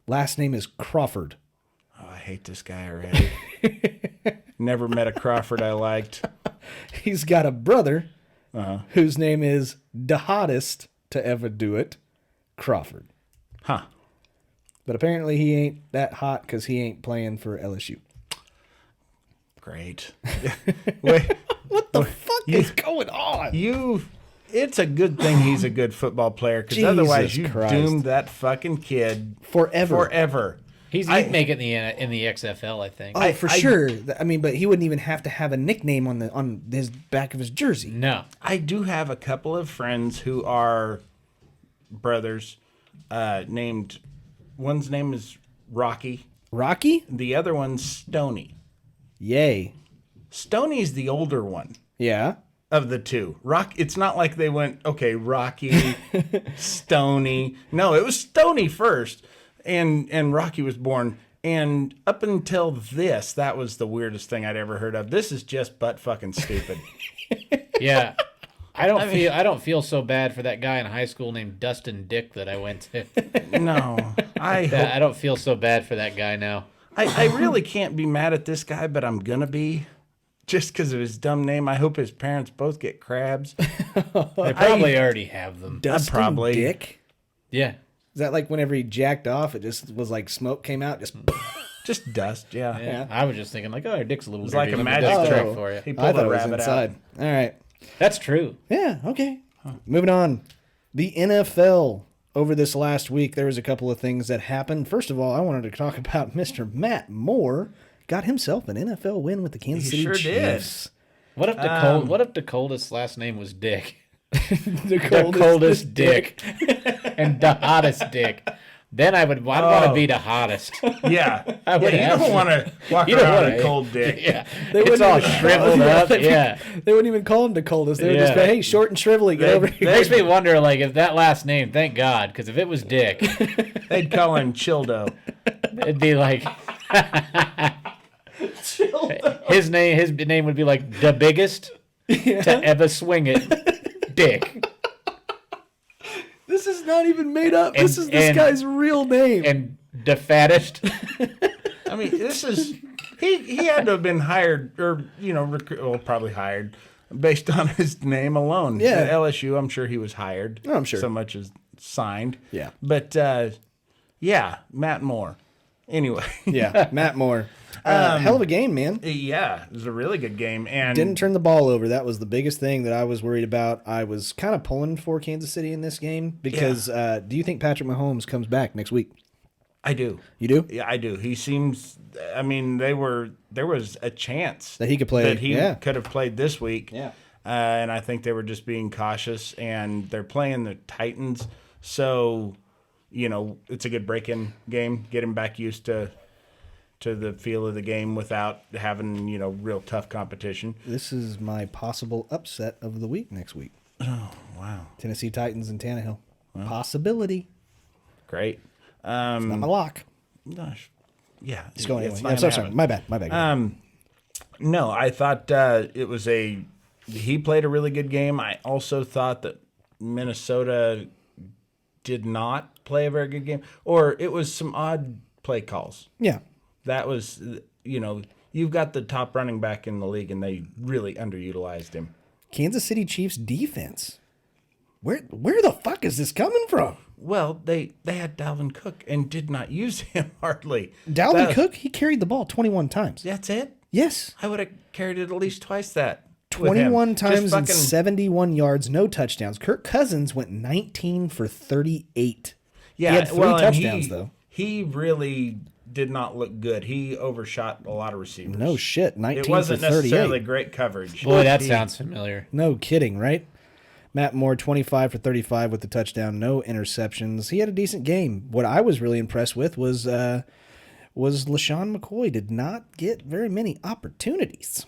Last name is Crawford. Oh, I hate this guy already. Never met a Crawford I liked. He's got a brother whose name is the hottest ToEvaDoIt, Crawford. Huh. But apparently he ain't that hot because he ain't playing for LSU. Great. Wait, What the fuck is going on? It's a good thing he's a good football player, because otherwise you doomed that fucking kid forever. He'd make it in the XFL, I think. Oh, for sure. But he wouldn't even have to have a nickname on his back of his jersey. No. I do have a couple of friends who are brothers named... One's name is Rocky. Rocky? The other one's Stoney. Yay. Stoney's the older one Yeah. of the two. It's not like they went, okay, Rocky, Stoney. No, it was Stoney first, and Rocky was born. And up until this, that was the weirdest thing I'd ever heard of. This is just butt fucking stupid. Yeah. I don't feel so bad for that guy in high school named Dustin Dick that I went to. No. I don't feel so bad for that guy now. I really can't be mad at this guy, but I'm going to be. Just because of his dumb name. I hope his parents both get crabs. They probably already have them. Dustin probably. Dick? Yeah. Is that like whenever he jacked off, it just was like smoke came out? Just dust, yeah. I was just thinking like, oh, your dick's a little dirty. like a Let me magic dust trick trick for you. He I pulled thought a it was rabbit inside. out. All right. That's true. Yeah, okay. Moving on. The NFL. Over this last week, there was a couple of things that happened. First of all, I wanted to talk about Mr. Matt Moore. Got himself an NFL win with the Kansas City sure Chiefs. What if the coldest last name was Dick? The coldest dick. And the hottest dick. Then I'd want to be the hottest. Yeah. I would You have don't to. want to walk You don't around wanna- a cold dick. Yeah. They It's wouldn't all even- shriveled up. Yeah. They wouldn't even call him the coldest. They would just Yeah. say, hey, short and shrivelly, get over It here. makes me wonder, like, if that last name, thank God, because if it was Dick, They'd call him Childo. it'd be like his name would be like the biggest to ever swing it, Dick, This is not even made up. And- This is this and- guy's real name. and the fattest. I mean, this is he had to have been hired or probably hired based on his name alone. Yeah. At LSU, I'm sure he was hired. Oh, I'm sure. So much as signed. Yeah. But yeah, Matt Moore. Anyway. Yeah, Matt Moore. Hell of a game, man. Yeah, it was a really good game and Didn't turn the ball over. That was the biggest thing that I was worried about. I was kind of pulling for Kansas City in this game because do you think Patrick Mahomes comes back next week? I do. You do? Yeah, I do. He seems. I mean, there was a chance That he could play. that he Yeah. could have played this week. Yeah. And I think they were just being cautious, and they're playing the Titans, so it's a good break-in game. Get him back used to the feel of the game without having real tough competition. This is my possible upset of the week next week. Oh wow, Tennessee Titans and Tannehill. Possibility. great. Not my lock. Gosh, yeah, Just going it's anyway. not Yeah, gonna sorry. happen. My bad. No, I thought it was he played a really good game. I also thought that Minnesota did not play a very good game, or it was some odd play calls. Yeah. That was, you've got the top running back in the league, and they really underutilized him. Kansas City Chiefs defense. Where the fuck is this coming from? Well, they had Dalvin Cook and did not use him hardly. Dalvin Cook, he carried the ball 21 times. That's it? Yes. I would have carried it at least twice that. with him. 21 Just times and fucking- 71 yards, no touchdowns. Kirk Cousins went 19 for 38. Yeah, he had 3 and touchdowns, though. He really did not look good. He overshot a lot of receivers. No shit, 19 It wasn't for 38. necessarily great coverage. Boy, that He- sounds familiar. No kidding, right? Matt Moore, 25 for 35 with the touchdown, no interceptions. He had a decent game. What I was really impressed with was LaShawn McCoy did not get very many opportunities.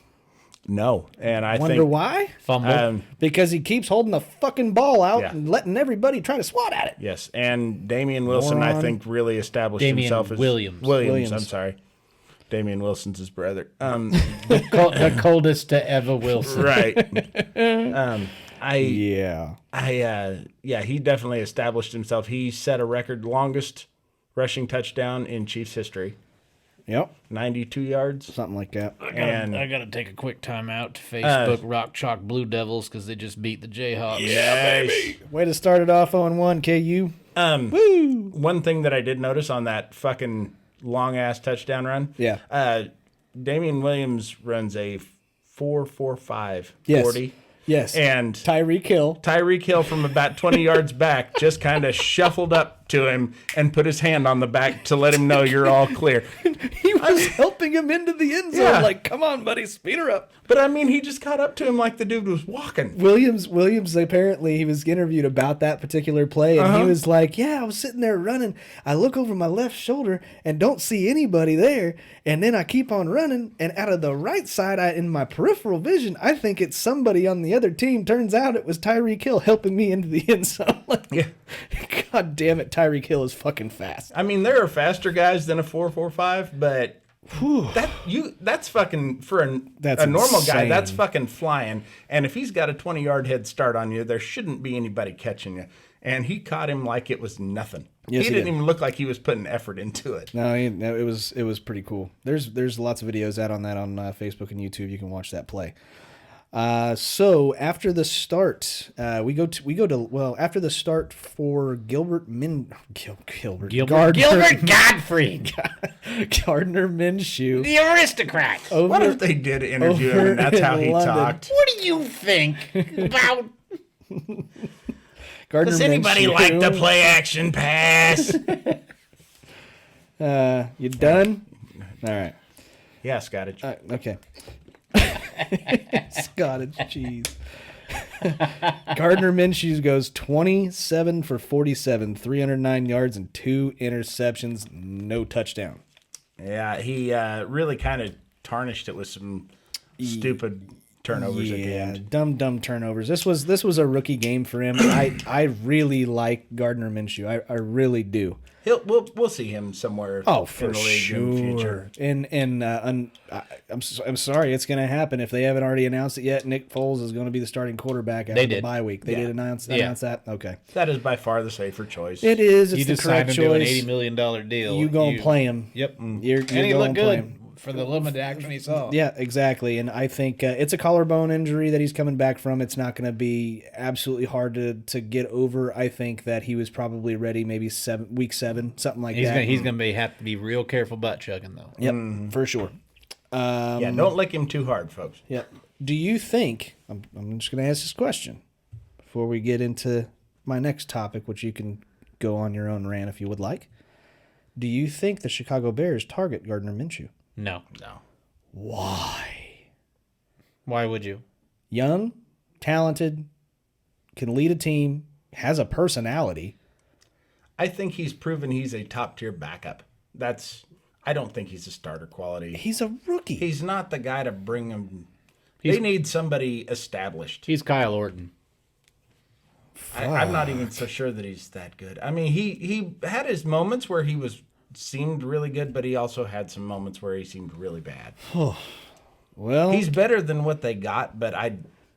No, and I Wonder think why? Fumble. Because he keeps holding the fucking ball out Yeah. and letting everybody try to swat at it. yes, and Damian Wilson, I Moron. think, really established Damian himself as Williams. Williams. I'm sorry, Damian Wilson's his brother. The coldest to ever Wilson. Right. Yeah. He definitely established himself. He set a record longest rushing touchdown in Chiefs history, Yep. 92 yards. Something like that. And I gotta take a quick time out to Facebook Rock Chalk Blue Devils because they just beat the Jayhawks. yes. Way to start it off 0-1, KU. One thing that I did notice on that fucking long ass touchdown run. Yeah. Damian Williams runs a 4.45 Yes. 40. Yes. And Tyreek Hill. Tyreek Hill from about 20 yards back just kind of shuffled up to him and put his hand on the back to let him know you're all clear. He was helping him into the end zone. Yeah. Like, come on, buddy, speed her up. But I mean, he just caught up to him like the dude was walking. Williams apparently he was interviewed about that particular play, and he was like, "Yeah, I was sitting there running. I look over my left shoulder and don't see anybody there, and then I keep on running, and out of the right side, in my peripheral vision, I think it's somebody on the other team. Turns out it was Tyreek Hill helping me into the end zone." Like, Yeah. God damn it, Tyreek Hill is fucking fast. I mean, there are faster guys than a 4.45, but that's fucking for That's a normal guy. insane. That's fucking flying. And if he's got a 20-yard head start on you, there shouldn't be anybody catching you. And he caught him like it was nothing. Yes, he he didn't did. even look like he was putting effort into it. No, it was pretty cool. There's lots of videos out on that on Facebook and YouTube. You can watch that play. So after the start, after the start for Gilbert Godfrey, Gardner Minshew. the aristocrat. What if they did interview him and that's how he in London. talked? What do you think about? Gardner Does anybody Minshew. like the play action pass? You done? All right. Yeah, Scottish. Okay. Scottish cheese. Gardner Minshew goes 27 for 47, 309 yards and 2 interceptions, no touchdown. Yeah, he really kind of tarnished it with some stupid turnovers at the end. Dumb turnovers. This was a rookie game for him. I really like Gardner Minshew. I really do. We'll see him somewhere. Oh, for in the league sure. in the future. I'm sorry, it's going to happen if they haven't already announced it yet. Nick Foles is going to be the starting quarterback after the bye week. They did announce that. Okay, that is by far the safer choice. it is. It's You the just signed correct him to an choice. $80 million deal. You gonna play him? Yep. You're And he gonna looked play good him. for the limited action he saw. Yeah, exactly. And I think it's a collarbone injury that he's coming back from. It's not going to be absolutely hard to get over. I think that he was probably ready maybe week 7, something like that. He's gonna have to be real careful butt chugging though. Yep, for sure. Don't lick him too hard, folks. Yep. Do you think, I'm just going to ask this question before we get into my next topic, which you can go on your own rant if you would like. Do you think the Chicago Bears target Gardner Minshew? No. Why? Why would you? Young, talented, can lead a team, has a personality. I think he's proven he's a top-tier backup. I don't think he's a starter quality. He's a rookie. He's not the guy to bring him. They need somebody established. He's Kyle Orton. I'm not even so sure that he's that good. I mean, he had his moments where he seemed really good, but he also had some moments where he seemed really bad. Well, He's better than what they got, but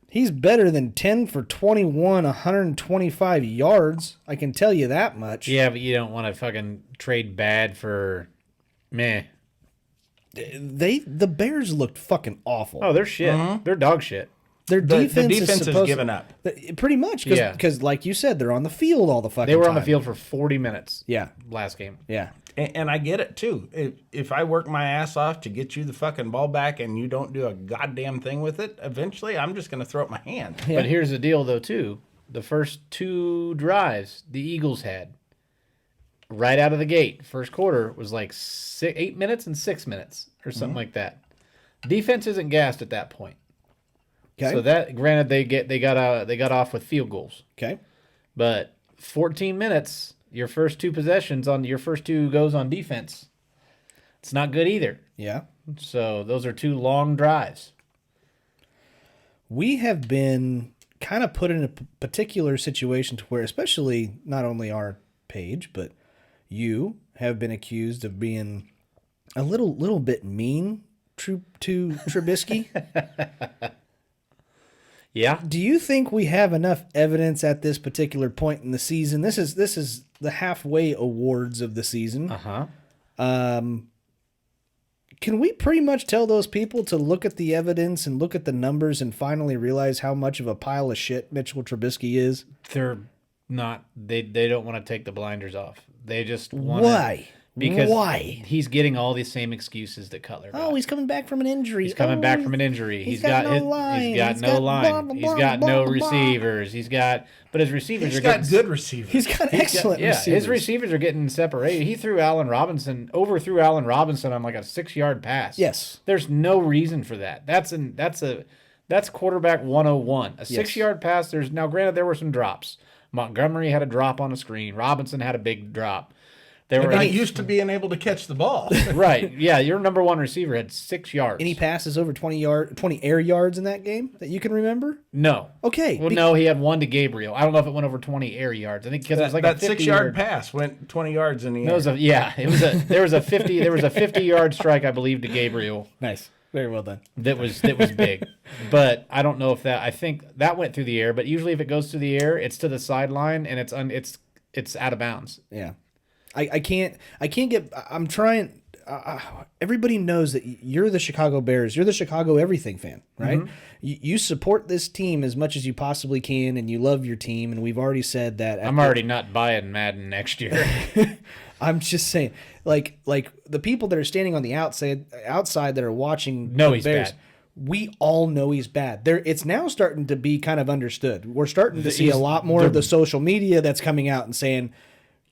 he's better than 10 for 21, 125 yards. I can tell you that much. Yeah, but you don't want to fucking trade bad for meh. The Bears looked fucking awful. Oh, they're shit. They're dog shit. Their the defense, defense has given up. Pretty much, because like you said, they're on the field all the fucking time. They were on the field for 40 minutes. Yeah. Last game. Yeah. And I get it, too. If I work my ass off to get you the fucking ball back and you don't do a goddamn thing with it, eventually I'm just going to throw up my hand. Yeah. But here's the deal, though, too. The first 2 drives the Eagles had, right out of the gate, first quarter, was like 8 minutes and 6 minutes or something like that. Defense isn't gassed at that point. Okay. So that, granted, they got off with field goals. Okay. But 14 minutes, your first 2 possessions on your first 2 goes on defense. It's not good either. Yeah. So those are 2 long drives. We have been kind of put in a particular situation to where, especially not only our page, but you have been accused of being a little bit mean to Trubisky. Yeah. Do you think we have enough evidence at this particular point in the season? This is the halfway awards of the season. Uh-huh. Can we pretty much tell those people to look at the evidence and look at the numbers and finally realize how much of a pile of shit Mitchell Trubisky is? They're not they don't want to take the blinders off. They just want Why? Because Why? he's getting all the same excuses that Cutler got. Oh, he's coming back from an injury. He's coming back from an injury. He's got no line. He's got He's no got line. blah, blah, He's got blah, no blah, blah. receivers. But his receivers He's are got getting good receivers. He's got excellent receivers. his receivers are getting separated. He overthrew Allen Robinson on like a 6-yard pass. Yes. There's no reason for that. That's quarterback 101. A 6-yard pass. Now granted there were some drops. Montgomery had a drop on a screen. Robinson had a big drop. They're not used to being able to catch the ball. Right. Yeah, your number 1 receiver had 6 yards. Any passes over 20 air yards in that game that you can remember? No. Okay. Well, no, he had 1 to Gabriel. I don't know if it went over 20 air yards. I think because it was like that a 50 6-yard pass went 20 yards in the air. There was a 50-yard strike, I believe, to Gabriel. Nice. Very well done. That was big. But I don't know if I think that went through the air, but usually if it goes through the air, it's to the sideline and it's out of bounds. Yeah. I can't get. I'm trying. Everybody knows that you're the Chicago Bears. You're the Chicago everything fan, right? Mm-hmm. You support this team as much as you possibly can, and you love your team. And we've already said that. I'm already not buying Madden next year. I'm just saying, like the people that are standing on the outside that are watching No, the he's Bears. bad. We all know he's bad. It's now starting to be kind of understood. We're starting to see a lot more of the social media that's coming out and saying,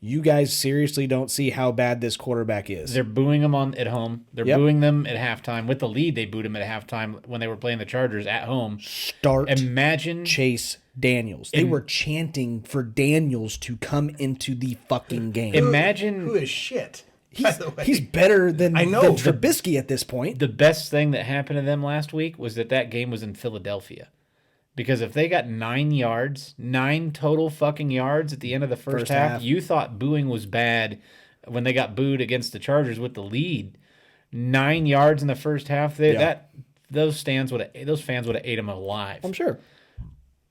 you guys seriously don't see how bad this quarterback is. They're booing him at home. They're booing them at halftime. With the lead, they booed him at halftime when they were playing the Chargers at home. Imagine Chase Daniels. They were chanting for Daniels to come into the fucking game. Imagine who is shit. He's better than Trubisky at this point. The best thing that happened to them last week was that game was in Philadelphia. Because if they got 9 total fucking yards at the end of the first half, you thought booing was bad when they got booed against the Chargers with the lead. 9 yards in the first half, those fans would have ate them alive. I'm sure.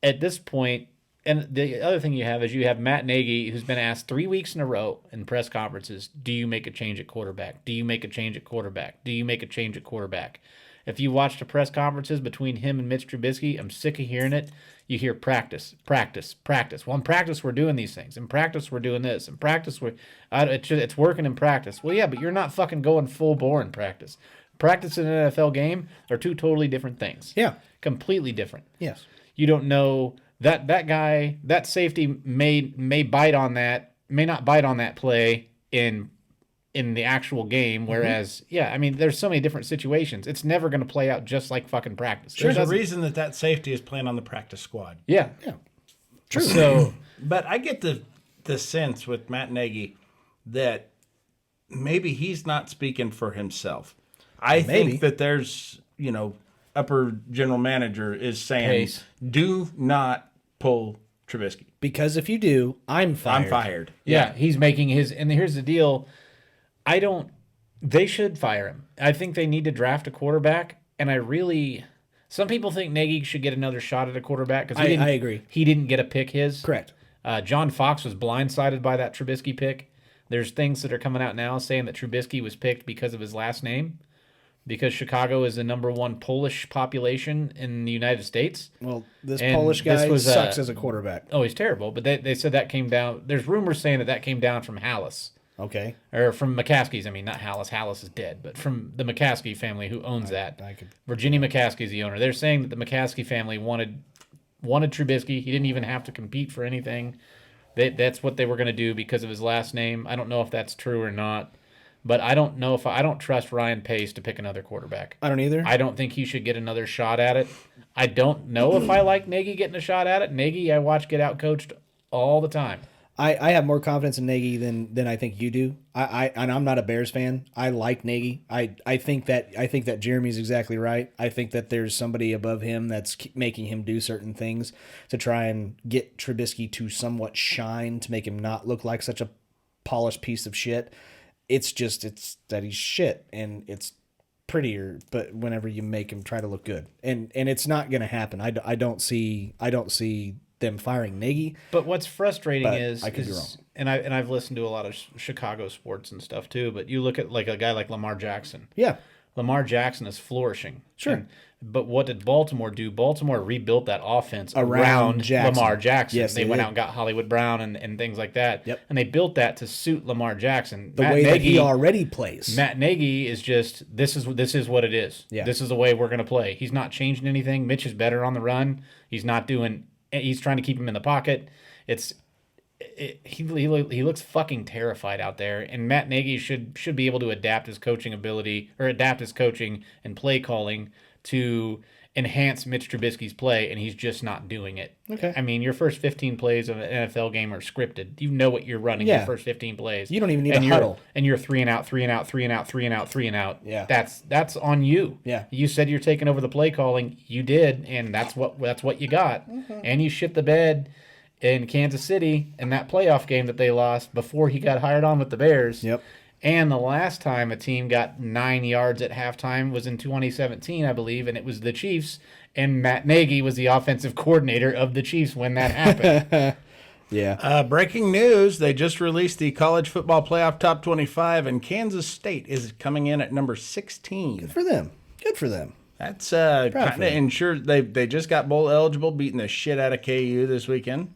At this point, and the other thing you have Matt Nagy, who's been asked 3 weeks in a row in press conferences, do you make a change at quarterback? Do you make a change at quarterback? Do you make a change at quarterback? If you watch the press conferences between him and Mitch Trubisky, I'm sick of hearing it. You hear practice, practice, practice. Well, in practice, we're doing these things. In practice, we're doing this. In practice, it's working in practice. Well, yeah, but you're not fucking going full bore in practice. Practice in an NFL game are two totally different things. Yeah. Completely different. Yes. You don't know that guy, that safety may bite on that, may not bite on that play in the actual game, whereas, there's so many different situations. It's never going to play out just like fucking practice. There's a reason that safety is playing on the practice squad. Yeah. Yeah. True. So, but I get the sense with Matt Nagy that maybe he's not speaking for himself. I think that there's, upper general manager is saying, do not pull Trubisky. Because if you do, I'm fired. Yeah, he's making his, and here's the deal. They should fire him. I think they need to draft a quarterback, and some people think Nagy should get another shot at a quarterback because I agree. He didn't get a pick his. Correct. John Fox was blindsided by that Trubisky pick. There's things that are coming out now saying that Trubisky was picked because of his last name, because Chicago is the number one Polish population in the United States. Well, this Polish guy sucks as a quarterback. Oh, he's terrible. But they said that came down. There's rumors saying that came down from Hallis. Okay. Or from McCaskey's. I mean, not Hallis. Hallis is dead. But from the McCaskey family who owns that. Virginia McCaskey is the owner. They're saying that the McCaskey family wanted Trubisky. He didn't even have to compete for anything. That's what they were going to do because of his last name. I don't know if that's true or not. But I don't know I don't trust Ryan Pace to pick another quarterback. I don't either. I don't think he should get another shot at it. I don't know if I like Nagy getting a shot at it. Nagy, I watch get out-coached all the time. I have more confidence in Nagy than I think you do. And I'm not a Bears fan. I like Nagy. I think that Jeremy's exactly right. I think that there's somebody above him that's making him do certain things to try and get Trubisky to somewhat shine, to make him not look like such a polished piece of shit. It's that he's shit, and it's prettier, but whenever you make him try to look good, and it's not going to happen. I don't see them firing Nagy. But what's frustrating is I could be wrong. And I've listened to a lot of Chicago sports and stuff too. But you look at like a guy like Lamar Jackson. Yeah, Lamar Jackson is flourishing. Sure. But what did Baltimore do? Baltimore rebuilt that offense around Lamar Jackson. Yes, they went out and got Hollywood Brown and things like that. Yep. And they built that to suit Lamar Jackson. The way that he already plays. Matt Nagy is just this is what it is. Yeah. This is the way we're going to play. He's not changing anything. Mitch is better on the run. He's trying to keep him in the pocket. He looks fucking terrified out there, and Matt Nagy should be able to adapt his coaching ability or adapt his coaching and play calling to enhance Mitch Trubisky's play, and he's just not doing it. Okay. I mean, your first 15 plays of an NFL game are scripted. You know what you're running your first 15 plays. You don't even need a huddle. And you're 3 and out, 3 and out, 3 and out, 3 and out, 3 and out. Yeah. That's on you. Yeah. You said you're taking over the play calling. You did, and that's what you got. Mm-hmm. And you shit the bed in Kansas City in that playoff game that they lost before he got hired on with the Bears. Yep. And the last time a team got 9 yards at halftime was in 2017, I believe, and it was the Chiefs. And Matt Nagy was the offensive coordinator of the Chiefs when that happened. Yeah. Breaking news, they just released the college football playoff top 25, and Kansas State is coming in at number 16. Good for them. That's kind of ensured. They just got bowl eligible, beating the shit out of KU this weekend.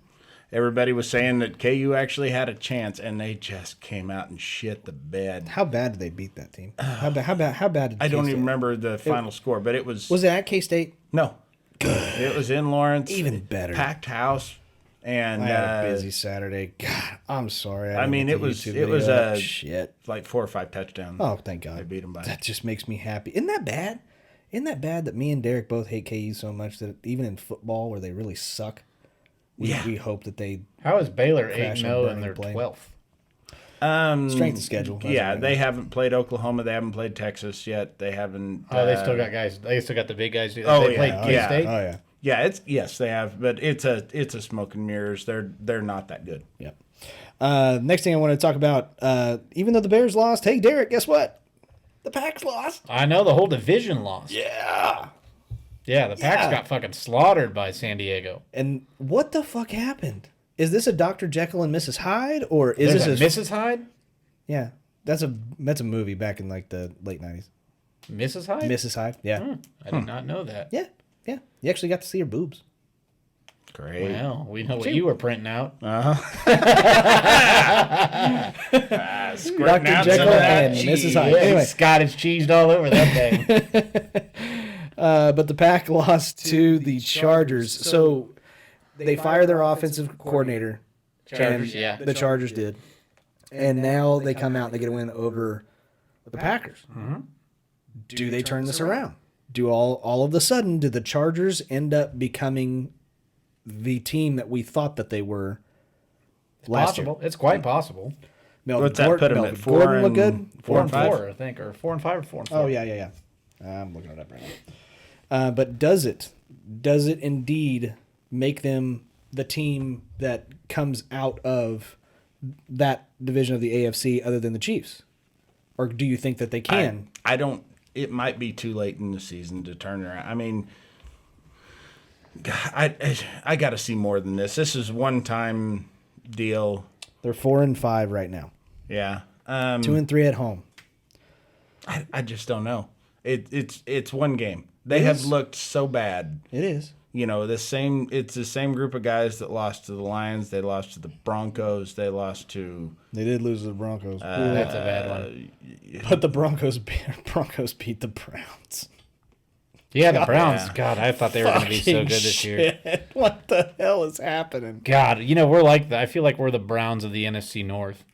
Everybody was saying that KU actually had a chance, and they just came out and shit the bed. How bad did they beat that team? How bad did I don't even remember the final score, but it was... Was it at K-State? No. Good. It was in Lawrence. Even better. Packed house. And I had a busy Saturday. God, I'm sorry. I mean, didn't it get the was YouTube it was video up. a shit. like 4 or 5 touchdowns. Oh, thank God. They beat them by. That just makes me happy. Isn't that bad? Isn't that bad that me and Derek both hate KU so much that even in football where they really suck, we hope that they How is Baylor Crash 8-0 and and they're burning play. 12th? strength of schedule. That's Yeah, what I they mean. haven't played Oklahoma. They haven't played Texas yet. They haven't. Oh, they still got guys. They still got the big guys. Oh, They yeah. played Oh, K yeah. State. Oh yeah. Yeah, yes, they have, but it's a smoke and mirrors. They're not that good. Yep. Next thing I want to talk about, even though the Bears lost, hey Derek, guess what? The Pack's lost. I know the whole division lost. Yeah. Yeah, the Packs Yeah. got fucking slaughtered by San Diego. And what the fuck happened? Is this a Dr. Jekyll and Mrs. Hyde, or is There's this a Mrs. Hyde? Yeah, that's a movie back in like the late '90s. Mrs. Hyde? Mrs. Hyde. Yeah. I did not know that. Yeah. Yeah. You actually got to see her boobs. Great. Well, we know what you were printing out. Dr. Squirting out Jekyll some of that and Mrs. cheese. Hyde. Yeah, Anyway, Scottish cheesed all over that thing. but the Pack lost to the Chargers. So they fired their offensive coordinator. Chargers, and yeah. The Chargers did. And now they come out and they get a win over the Packers. Do they turn this around? Do all of a sudden, do the Chargers end up becoming the team that we thought that they were last year? Possible. It's quite possible. Melvin What's that put them Melvin at? 4 Gordon look and good? 4 and 5? 4, I think, or 4 and 5 or 4 and 4. Oh yeah. I'm looking it up right now. But does it indeed make them the team that comes out of that division of the AFC other than the Chiefs? Or do you think that they can? I don't. It might be too late in the season to turn around. I mean, I got to see more than this. This is one-time deal. They're 4-5 right now. Yeah. 2-3 at home. I just don't know. It's one game. They have looked so bad. It is. You know, it's the same group of guys that lost to the Lions. They lost to the Broncos. They lost to. They did lose to the Broncos. That's a bad one. But the Broncos beat the Browns. Yeah, the Browns. Yeah. God, I thought they were going to be so good this year. Shit. What the hell is happening? God, we're like I feel like we're the Browns of the NFC North.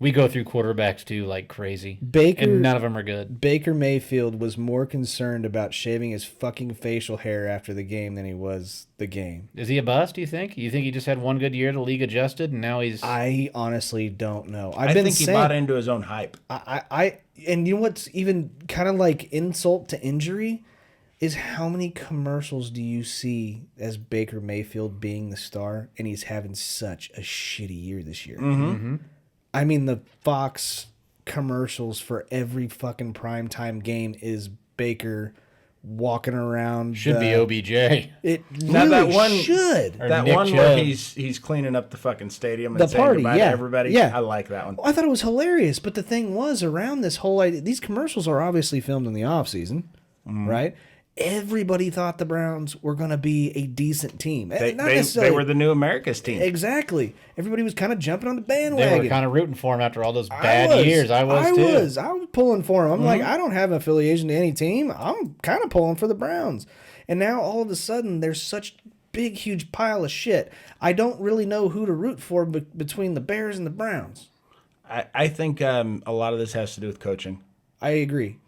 We go through quarterbacks too like crazy. Baker- and none of them are good. Baker Mayfield was more concerned about shaving his fucking facial hair after the game than he was the game. Is he a bust? Do you think? You think he just had one good year, the league adjusted, and now he's? I honestly don't know. I think he bought into his own hype. And you know what's even kind of like insult to injury is how many commercials do you see as Baker Mayfield being the star, and he's having such a shitty year this year. I mean, the Fox commercials for every fucking primetime game is Baker walking around. should be OBJ. It Now really that one- should. Or That Nick one where Chubb. he's cleaning up the fucking stadium and The saying party, goodbye yeah. to everybody. Yeah. I like that one. I thought it was hilarious, but the thing was around this whole idea, these commercials are obviously filmed in the off season, right? Everybody thought the Browns were going to be a decent team. They Not necessarily were the new America's team. exactly. Everybody was kind of jumping on the They bandwagon. were kind of rooting for him after all those bad years. I was too. I was pulling for him. I'm like, I don't have an affiliation to any team. I'm kind of pulling for the Browns. And now all of a sudden, there's such big, huge pile of shit. I don't really know who to root for between the Bears and the Browns. I think a lot of this has to do with coaching. I agree.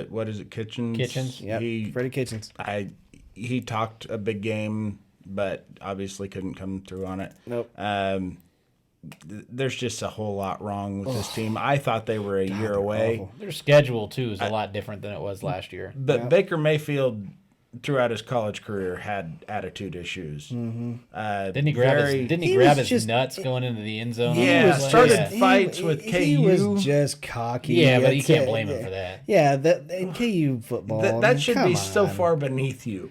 What is it, Kitchens? Kitchens, Yeah, Freddie Kitchens. He talked a big game, but obviously couldn't come through on it. Nope. There's just a whole lot wrong with this team. I thought they were a year away, awful. Their schedule too is a lot different than it was last year. but Baker Mayfield, throughout his college career, had attitude issues. Didn't he grab He grab was his just- nuts going into the end zone? Yeah, on the started play? fights with He KU. was just cocky. Yeah, but you That's can't it. blame him for that. Yeah, that in KU football. That should come be so on. far beneath you.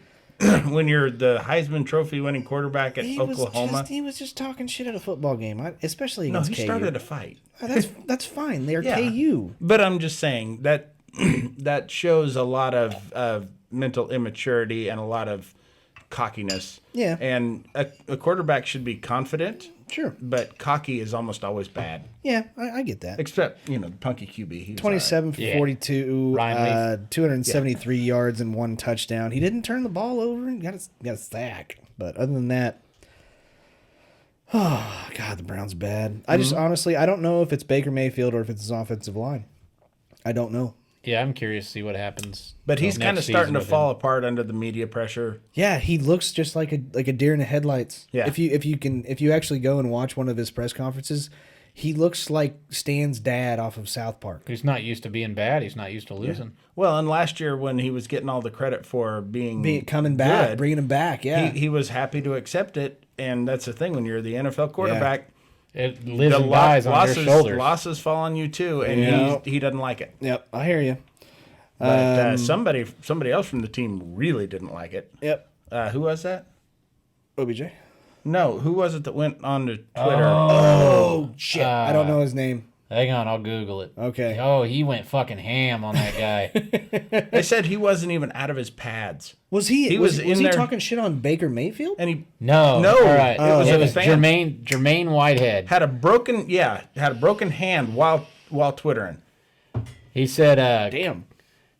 When you're the Heisman Trophy winning quarterback at Oklahoma. He was just talking shit at a football game, especially No, against he KU. started a fight. That's fine. They're Yeah. KU. But I'm just saying that that shows a lot of mental immaturity and a lot of cockiness. Yeah. And a quarterback should be confident. Sure. But cocky is almost always bad. Yeah, I get that. Except, the punky QB. He was 27 for Yeah. 42, Ryan 273 yards and one touchdown. He didn't turn the ball over and got a sack. But other than that, Oh, God, the Browns bad. I just honestly, I don't know if it's Baker Mayfield or if it's his offensive line. I don't know. Yeah, I'm curious to see what happens. But he's kind of next starting season to with fall him. apart under the media pressure. Yeah, he looks just like a deer in the headlights. Yeah. If you actually go and watch one of his press conferences, he looks like Stan's dad off of South Park. He's not used to being bad. He's not used to losing. Well, and last year when he was getting all the credit for Coming back, good, bringing him back. Yeah. he was happy to accept it. And that's the thing, when you're the NFL quarterback, It lives and dies on your shoulders. losses fall on you too, and he doesn't like it. Yep, I hear you. But somebody else from the team really didn't like it. Yep. Who was that? OBJ. No, who was it that went on to Twitter? Oh shit! I don't know his name. Hang on, I'll Google it. Okay. Oh, he went fucking ham on that guy. They said he wasn't even out of his pads. Was he? He was was he in there- talking shit on Baker Mayfield? And he No, No, all right. it was a fan. Jermaine Whitehead. had a broken hand while twittering. He said, Damn.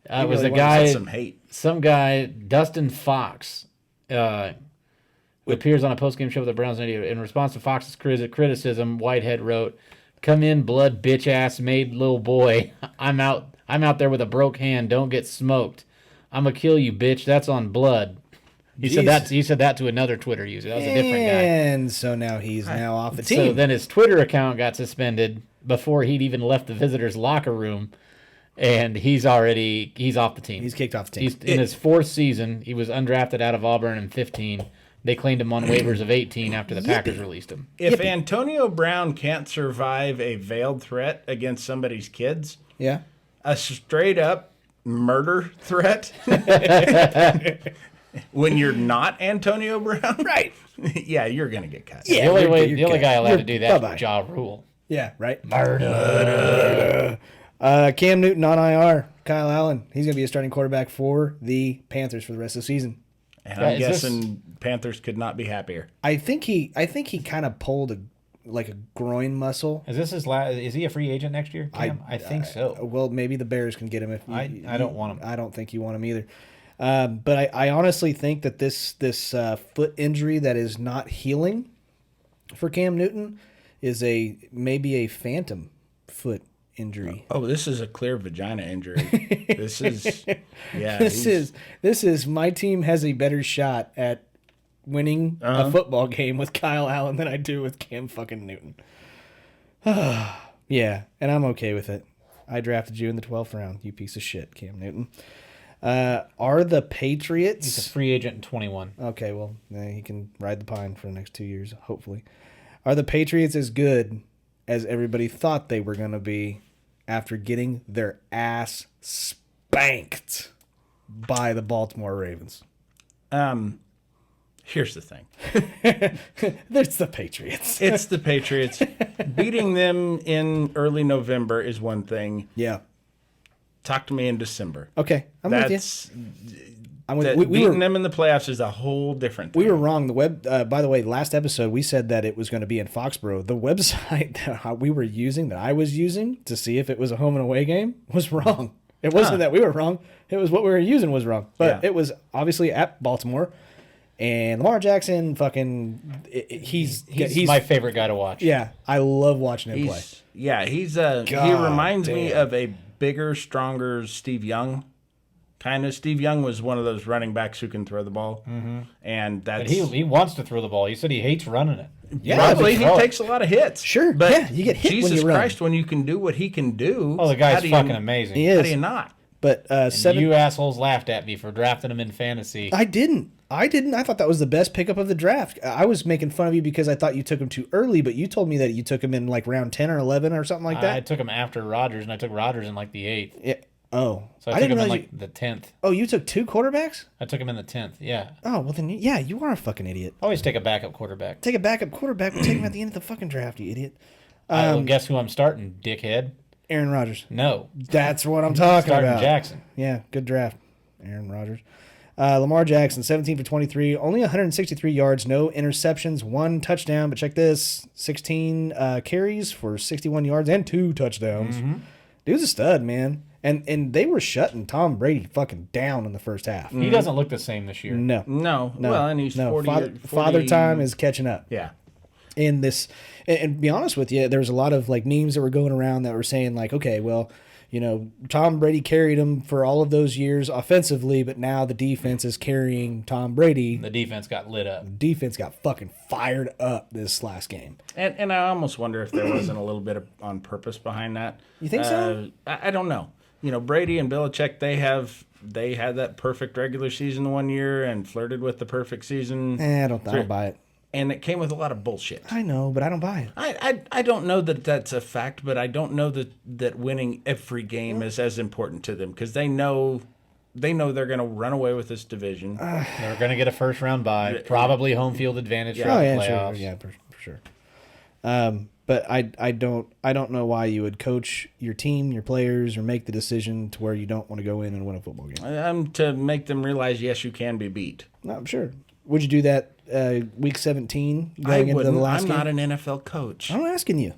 it was Really a wanted to guy, get some hate. some guy, Dustin Fox, who appears on a postgame show with the Browns media. In response to Fox's criticism, Whitehead wrote, "Come in, blood, bitch ass made little boy. I'm out there with a broke hand. Don't get smoked. I'ma kill you, bitch. That's on blood." He said that. He said that to another Twitter user. That was a different guy. And so now he's now off the team. So then his Twitter account got suspended before he'd even left the visitors' locker room, and he's off the team. He's kicked off the team. He's in his fourth season. He was undrafted out of Auburn in 15. They claimed him on waivers of 18 after the Packers released him. If Antonio Brown can't survive a veiled threat against somebody's kids, Yeah. a straight up murder threat when you're not Antonio Brown, Right. yeah, you're gonna get cut. Yeah. The only you're guy good. allowed to do that Bye-bye. is Ja Rule. Yeah. Right. Murder. Cam Newton on IR. Kyle Allen. He's going to be a starting quarterback for the Panthers for the rest of the season. And Yeah, I'm is guessing Panthers could not be happier. I think he kind of pulled a groin muscle. Is this his last? Is he a free agent next year? Cam? I think so. Well, maybe the Bears can get him if I don't want him. I don't think you want him either. But I honestly think that this foot injury that is not healing for Cam Newton is maybe a phantom foot injury. Oh, this is a clear vagina injury. This is This is my team has a better shot at winning a football game with Kyle Allen than I do with Cam fucking Newton. Yeah, and I'm okay with it. I drafted you in the 12th round, you piece of shit, Cam Newton. Are the Patriots... He's a free agent in 21. Okay, well, he can ride the pine for the next 2 years, hopefully. Are the Patriots as good as everybody thought they were going to be after getting their ass spanked by the Baltimore Ravens? Here's the thing. There's the Patriots. It's the Patriots. Beating them in early November is one thing. Yeah. Talk to me in December. Okay, I'm with you. That's I'm with that we beating were, them in the playoffs is a whole different thing. we were wrong. The web. By the way, last episode we said that it was going to be in Foxborough. The website that we were using, that I was using to see if it was a home and away game, was wrong. It wasn't that we were wrong. It was what we were using was wrong. But Yeah. it was obviously at Baltimore, and Lamar Jackson, he's my favorite guy to watch. yeah. I love watching him play. He's he God reminds me damn. of a bigger, stronger Steve Young. Kind of. Steve Young was one of those running backs who can throw the ball, and that's But he wants to throw the ball. He said he hates running it. Yeah, probably he throw it. takes a lot of hits. Sure, but yeah, you get hit when Jesus you run. Christ, when you can do what he can do, Oh, the how guy's do you- fucking amazing. He How is. do you not? But You assholes laughed at me for drafting him in fantasy. I didn't. I thought that was the best pickup of the draft. I was making fun of you because I thought you took him too early, but you told me that you took him in like round 10 or 11 or something like I that. took him after Rodgers, and I took Rodgers in like the 8th. Yeah. Oh. So I took him in realize like the 10th. Oh, you took two quarterbacks? I took him in the 10th. Yeah. Oh, well then, yeah, you are a fucking idiot. Always take a backup quarterback. Take a backup quarterback, but take him at the end of the fucking draft, you idiot. Well, guess who I'm starting, dickhead? Aaron Rodgers. No. That's what I'm talking Starting about. Jackson. Yeah, good draft. Aaron Rodgers. Lamar Jackson, 17 for 23, only 163 yards, no interceptions, 1 touchdown. But check this, 16 carries for 61 yards and 2 touchdowns. Dude's a stud, man. And they were shutting Tom Brady fucking down in the first half. He doesn't look the same this year. No. No. Well, and he's 40. Father time is catching up. Yeah. in this, and be honest with you, there's a lot of like memes that were going around that were saying like, okay, well, you know, Tom Brady carried him for all of those years offensively, but now the defense is carrying Tom Brady. The defense got lit up. The defense got fucking fired up this last game. And I almost wonder if there wasn't a little bit of on purpose behind that. You think so? I don't know. You know, Brady and Belichick, they had that perfect regular season one year and flirted with the perfect season. I don't buy it. And it came with a lot of bullshit. I know, but I don't buy it. I don't know that that's a fact, but I don't know that winning every game is as important to them because they know they're going to run away with this division. They're going to get a first round bye, probably home field advantage for the playoffs. Sure. Yeah, for sure. But I don't know why you would coach your team, your players, or make the decision to where you don't want to go in and win a football game. To make them realize, yes, you can be beat. No, I'm sure. Would you do that week 17 going into the last I'm game? not an NFL coach. I'm asking you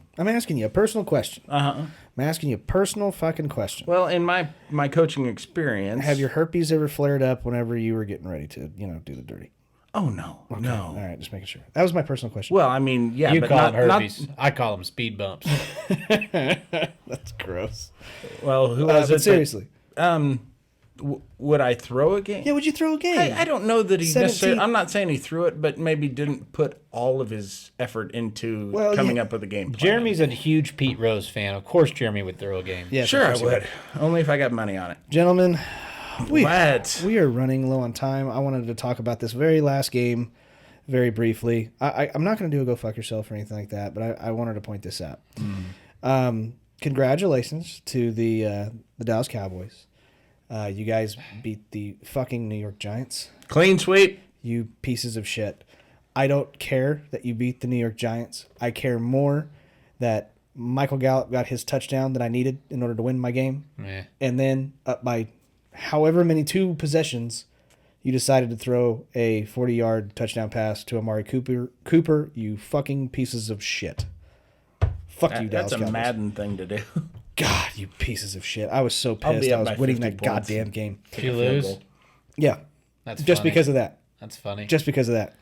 a personal question. Uh-huh. I'm asking you a personal fucking question. Well, in my coaching experience, Have your herpes ever flared up whenever you were getting ready to, do the dirty? Oh no, no. All right, just making sure. That was my personal question. Well, I mean, yeah, You but call not, them herpes. I call them speed bumps. That's gross. well, who was But it? seriously. Would I throw a game? Yeah, would you throw a game? I don't know that he 17 necessarily. I'm not saying he threw it, but maybe didn't put all of his effort into coming up with a game plan. Jeremy's a huge Pete Rose fan. Of course, Jeremy would throw a game. Yeah, Sure, I of course you would. Only if I got money on it. Gentlemen, we What? are running low on time. I wanted to talk about this very last game very briefly. I'm not going to do a go fuck yourself or anything like that, but I wanted to point this out. Congratulations to the Dallas Cowboys. You guys beat the fucking New York Giants. Clean sweep. You pieces of shit. I don't care that you beat the New York Giants. I care more that Michael Gallup got his touchdown that I needed in order to win my game. Yeah. And then up by however many 2 possessions, you decided to throw a 40-yard touchdown pass to Amari Cooper, you fucking pieces of shit. Fuck you, Dallas That's a Cowboys. Madden thing to do. God, you pieces of shit. I was so I'll be pissed. I up was by winning 50 that points. goddamn game. Did you lose? goal. Yeah. That's Just funny. because of that. That's funny. Just because of that.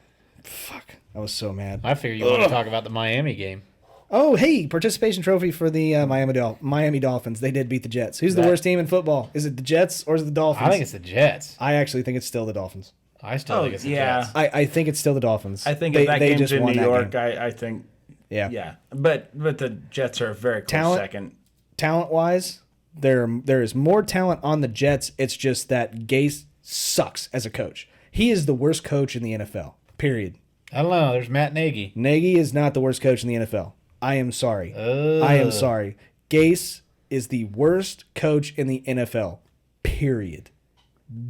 Fuck. I was so mad. I figure you want to talk about the Miami game. Oh, hey, participation trophy for the Miami Dolphins. They did beat the Jets. Who's the worst team in football? Is it the Jets or is it the Dolphins? I think it's the Jets. I actually think it's still the Dolphins. I still think it's the Jets. I think it's still the Dolphins. I think if that game's in won New that York, game. I think. Yeah. Yeah, but the Jets are a very close Talent? second. Talent-wise, there is more talent on the Jets. It's just that Gase sucks as a coach. He is the worst coach in the NFL, period. I don't know. There's Matt Nagy. Nagy is not the worst coach in the NFL. I am sorry. I am sorry. Gase is the worst coach in the NFL, period.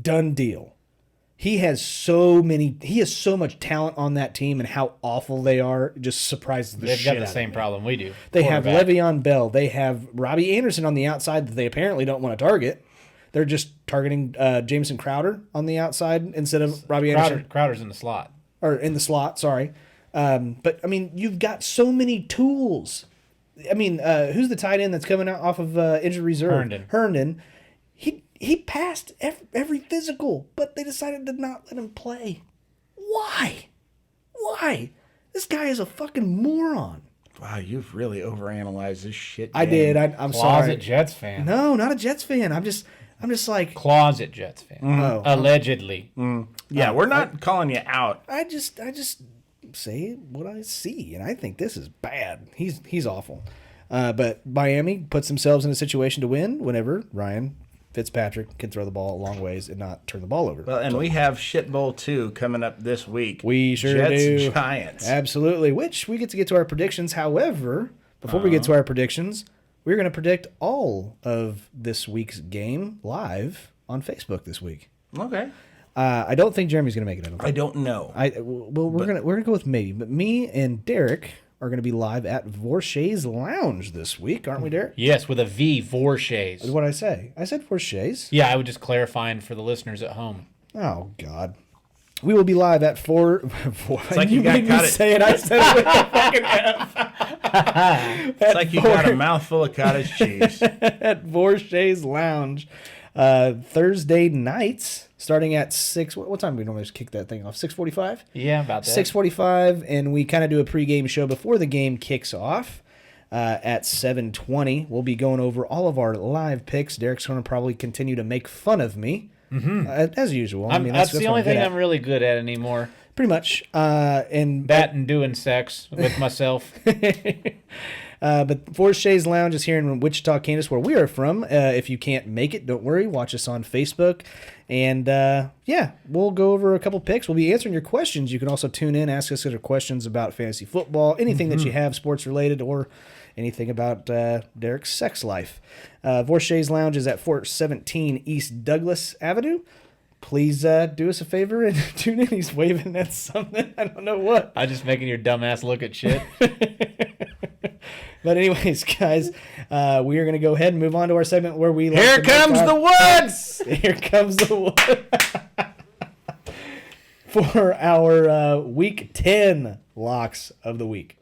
Done deal. He has so much talent on that team, and how awful they are just surprises the They've shit got out the of same me. problem we do. They have Quarterback. Le'Veon Bell. They have Robbie Anderson on the outside that they apparently don't want to target. They're just targeting Jameson Crowder on the outside instead of Robbie Anderson. Crowder's in the slot. Or in the slot, sorry. But, I mean, you've got so many tools. I mean, who's the tight end that's coming out off of injured reserve? Herndon. He passed every physical, but they decided to not let him play. Why? This guy is a fucking moron. Wow, you've really overanalyzed this shit. I did. I'm Closet sorry. Jets fan. No, not a Jets fan. I'm just like, Closet Jets fan. Oh. Allegedly. Yeah, we're not calling you out. I just say what I see, and I think this is bad. He's awful. But Miami puts themselves in a situation to win whenever Ryan Fitzpatrick can throw the ball a long ways and not turn the ball over. Well, and we have Shit Bowl 2 coming up this week. We sure Jets, do. Giants. Absolutely. Which we get to our predictions. However, before we get to our predictions, we're going to predict all of this week's game live on Facebook this week. Okay. I don't think Jeremy's going to make it. I don't know. We're gonna go with maybe, but me and Derek are going to be live at Vorshay's Lounge this week, aren't we, Derek? Yes, with a V, Vorshay's. What did I say? I said Vorshay's. Yeah, I would just clarifying for the listeners at home. Oh God. We will be live at 4. It's like you got made me caught it. say it. I said it with a fucking F. It's like you got a mouthful of cottage cheese. At Vorshay's Lounge, Thursday nights, starting at 6. What time do we normally kick that thing off? 6:45? Yeah, about that. 6:45, and we kind of do a pregame show before the game kicks off. At 7:20, we'll be going over all of our live picks. Derek's going to probably continue to make fun of me, as usual. That's the what only I'm good thing at. I'm really good at anymore. Pretty much. And That and doing sex with myself. But Forest Shay's Lounge is here in Wichita, Kansas, where we are from. If you can't make it, don't worry. Watch us on Facebook. And, we'll go over a couple picks. We'll be answering your questions. You can also tune in, ask us other questions about fantasy football, anything that you have sports-related, or anything about Derek's sex life. Forest Shay's Lounge is at 417 East Douglas Avenue. Please do us a favor and tune in. He's waving at something. I don't know what. I'm just making your dumbass look at shit. But anyways, guys, we are going to go ahead and move on to our segment where we... Here comes the woods! Here comes the wood. For our Week 10 locks of the week.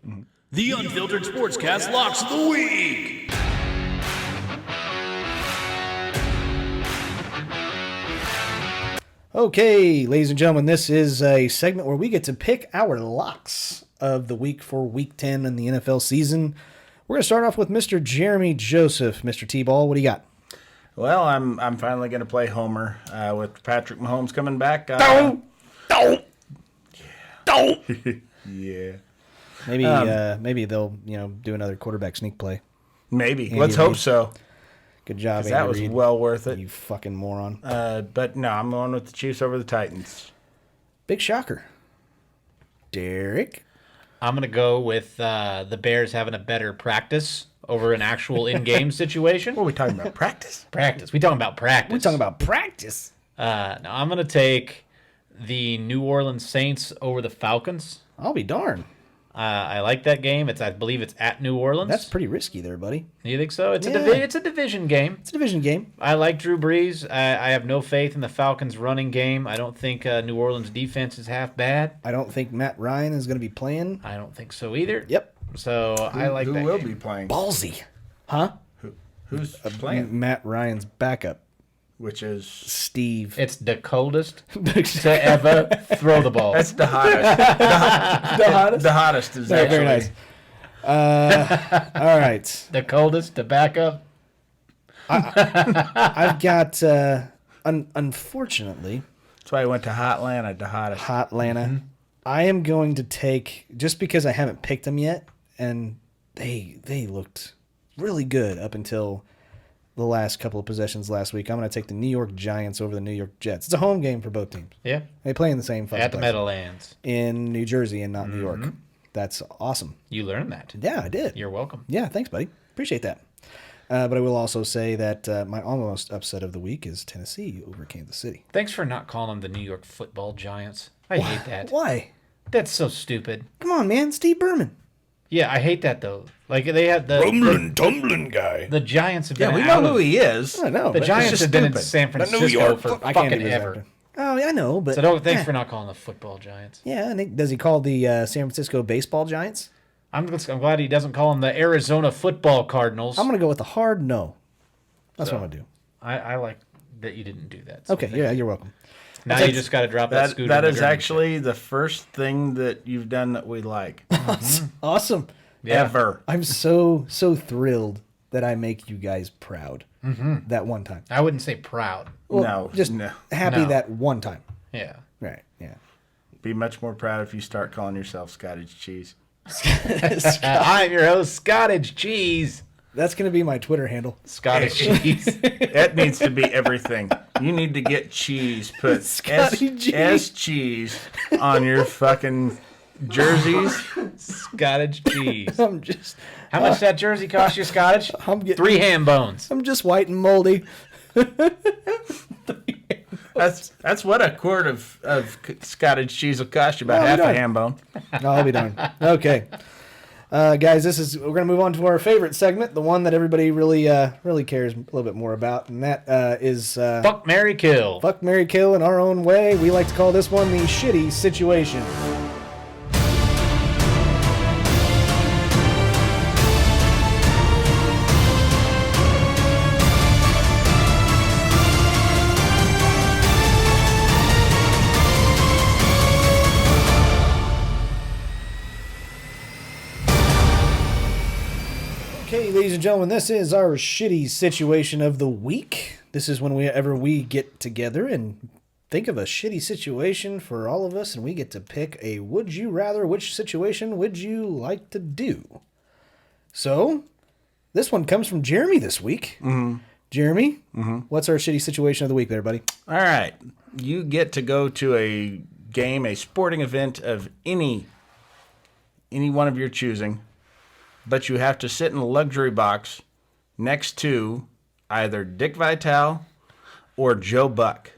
The Unfiltered Sportscast Locks of the Week. Okay, ladies and gentlemen, this is a segment where we get to pick our locks of the week for Week 10 in the NFL season. We're going to start off with Mr. Jeremy Joseph. Mr. T-Ball, what do you got? Well, I'm finally going to play Homer with Patrick Mahomes coming back. Don't! Yeah. Maybe they'll do another quarterback sneak play. Maybe. Andy Let's hope Reid. so. Good job, 'Cause Andy that was Reid. well worth it. You fucking moron. But no, I'm going with the Chiefs over the Titans. Big shocker. Derek? I'm going to go with the Bears having a better practice over an actual in-game situation. What are we talking about? Practice? Practice. We talking about practice. We're talking about practice. No, I'm going to take the New Orleans Saints over the Falcons. I'll be darned. I like that game. I believe it's at New Orleans. That's pretty risky there, buddy. You think so? It's Yeah. it's a division game. It's a division game. I like Drew Brees. I have no faith in the Falcons' running game. I don't think New Orleans' defense is half bad. I don't think Matt Ryan is going to be playing. I don't think so either. Yep. So I like Who that will game. be playing? Ballsy. Huh? Who's playing? Matt Ryan's backup, Which is... Steve. It's the coldest to ever throw the ball. That's the hottest. The hottest? The hottest is Very, actually... very nice. All right. The coldest to back up. I've got, unfortunately, That's why I went to Hotlanta, the hottest. Hot Atlanta. I am going to take, just because I haven't picked them yet, and they looked really good up until the last couple of possessions last week. I'm going to take the New York Giants over the New York Jets. It's a home game for both teams. Yeah. They play in the same fucking At the place. Meadowlands. In New Jersey and not New York. That's awesome. You learned that. Yeah, I did. You're welcome. Yeah, thanks, buddy. Appreciate that. But I will also say that my almost upset of the week is Tennessee over Kansas City. Thanks for not calling them the New York Football Giants. I hate that. Why? That's so stupid. Come on, man. Steve Berman. Yeah, I hate that though. Like they had the tumbling guy. the Giants have been Yeah, we out know of, who he is. I know. the but- Giants just have been in stupid. San Francisco York for I can't do fucking his ever. actor. Oh, yeah, I know, but... So thanks yeah. for not calling the football Giants. Yeah, and does he call the San Francisco baseball Giants? I'm glad he doesn't call them the Arizona Football Cardinals. I'm going to go with a hard no. That's what I'm going to do. I like that you didn't do that. So Okay, thank yeah, you. you're welcome. Now you just got to drop that scooter. That in the is German actually the first thing that you've done that we like. Awesome. Yeah. Ever. I'm so thrilled that I make you guys proud that one time. I wouldn't say proud. Well, No, just no. happy No. that one time. Yeah. Right, yeah. Be much more proud if you start calling yourself Scottish cheese. I'm your host, Scottish Cheese. That's going to be my Twitter handle. Scottish Cheese. That needs to be everything. You need to get cheese. Put Scotty G. S cheese on your fucking jerseys. Scottish Cheese. I'm just How much that jersey cost you, Scottish? I'm getting- 3 ham bones. white and moldy. That's what a quart of Scottish cheese will cost you, about Oh, half a done. ham bone. I'll be darned. Okay. Guys, we're going to move on to our favorite segment, the one that everybody really cares a little bit more about, and that is Fuck, marry, kill. Fuck, Marry, Kill in our own way. We like to call this one the shitty situation. ladies and gentlemen, this is our shitty situation of the week. This is whenever we get together and think of a shitty situation for all of us, and we get to pick a would you rather, which situation would you like to do? So, this one comes from Jeremy this week. Jeremy, what's our shitty situation of the week there, buddy? All right. You get to go to a game, a sporting event of any one of your choosing, but you have to sit in a luxury box next to either Dick Vitale or Joe Buck,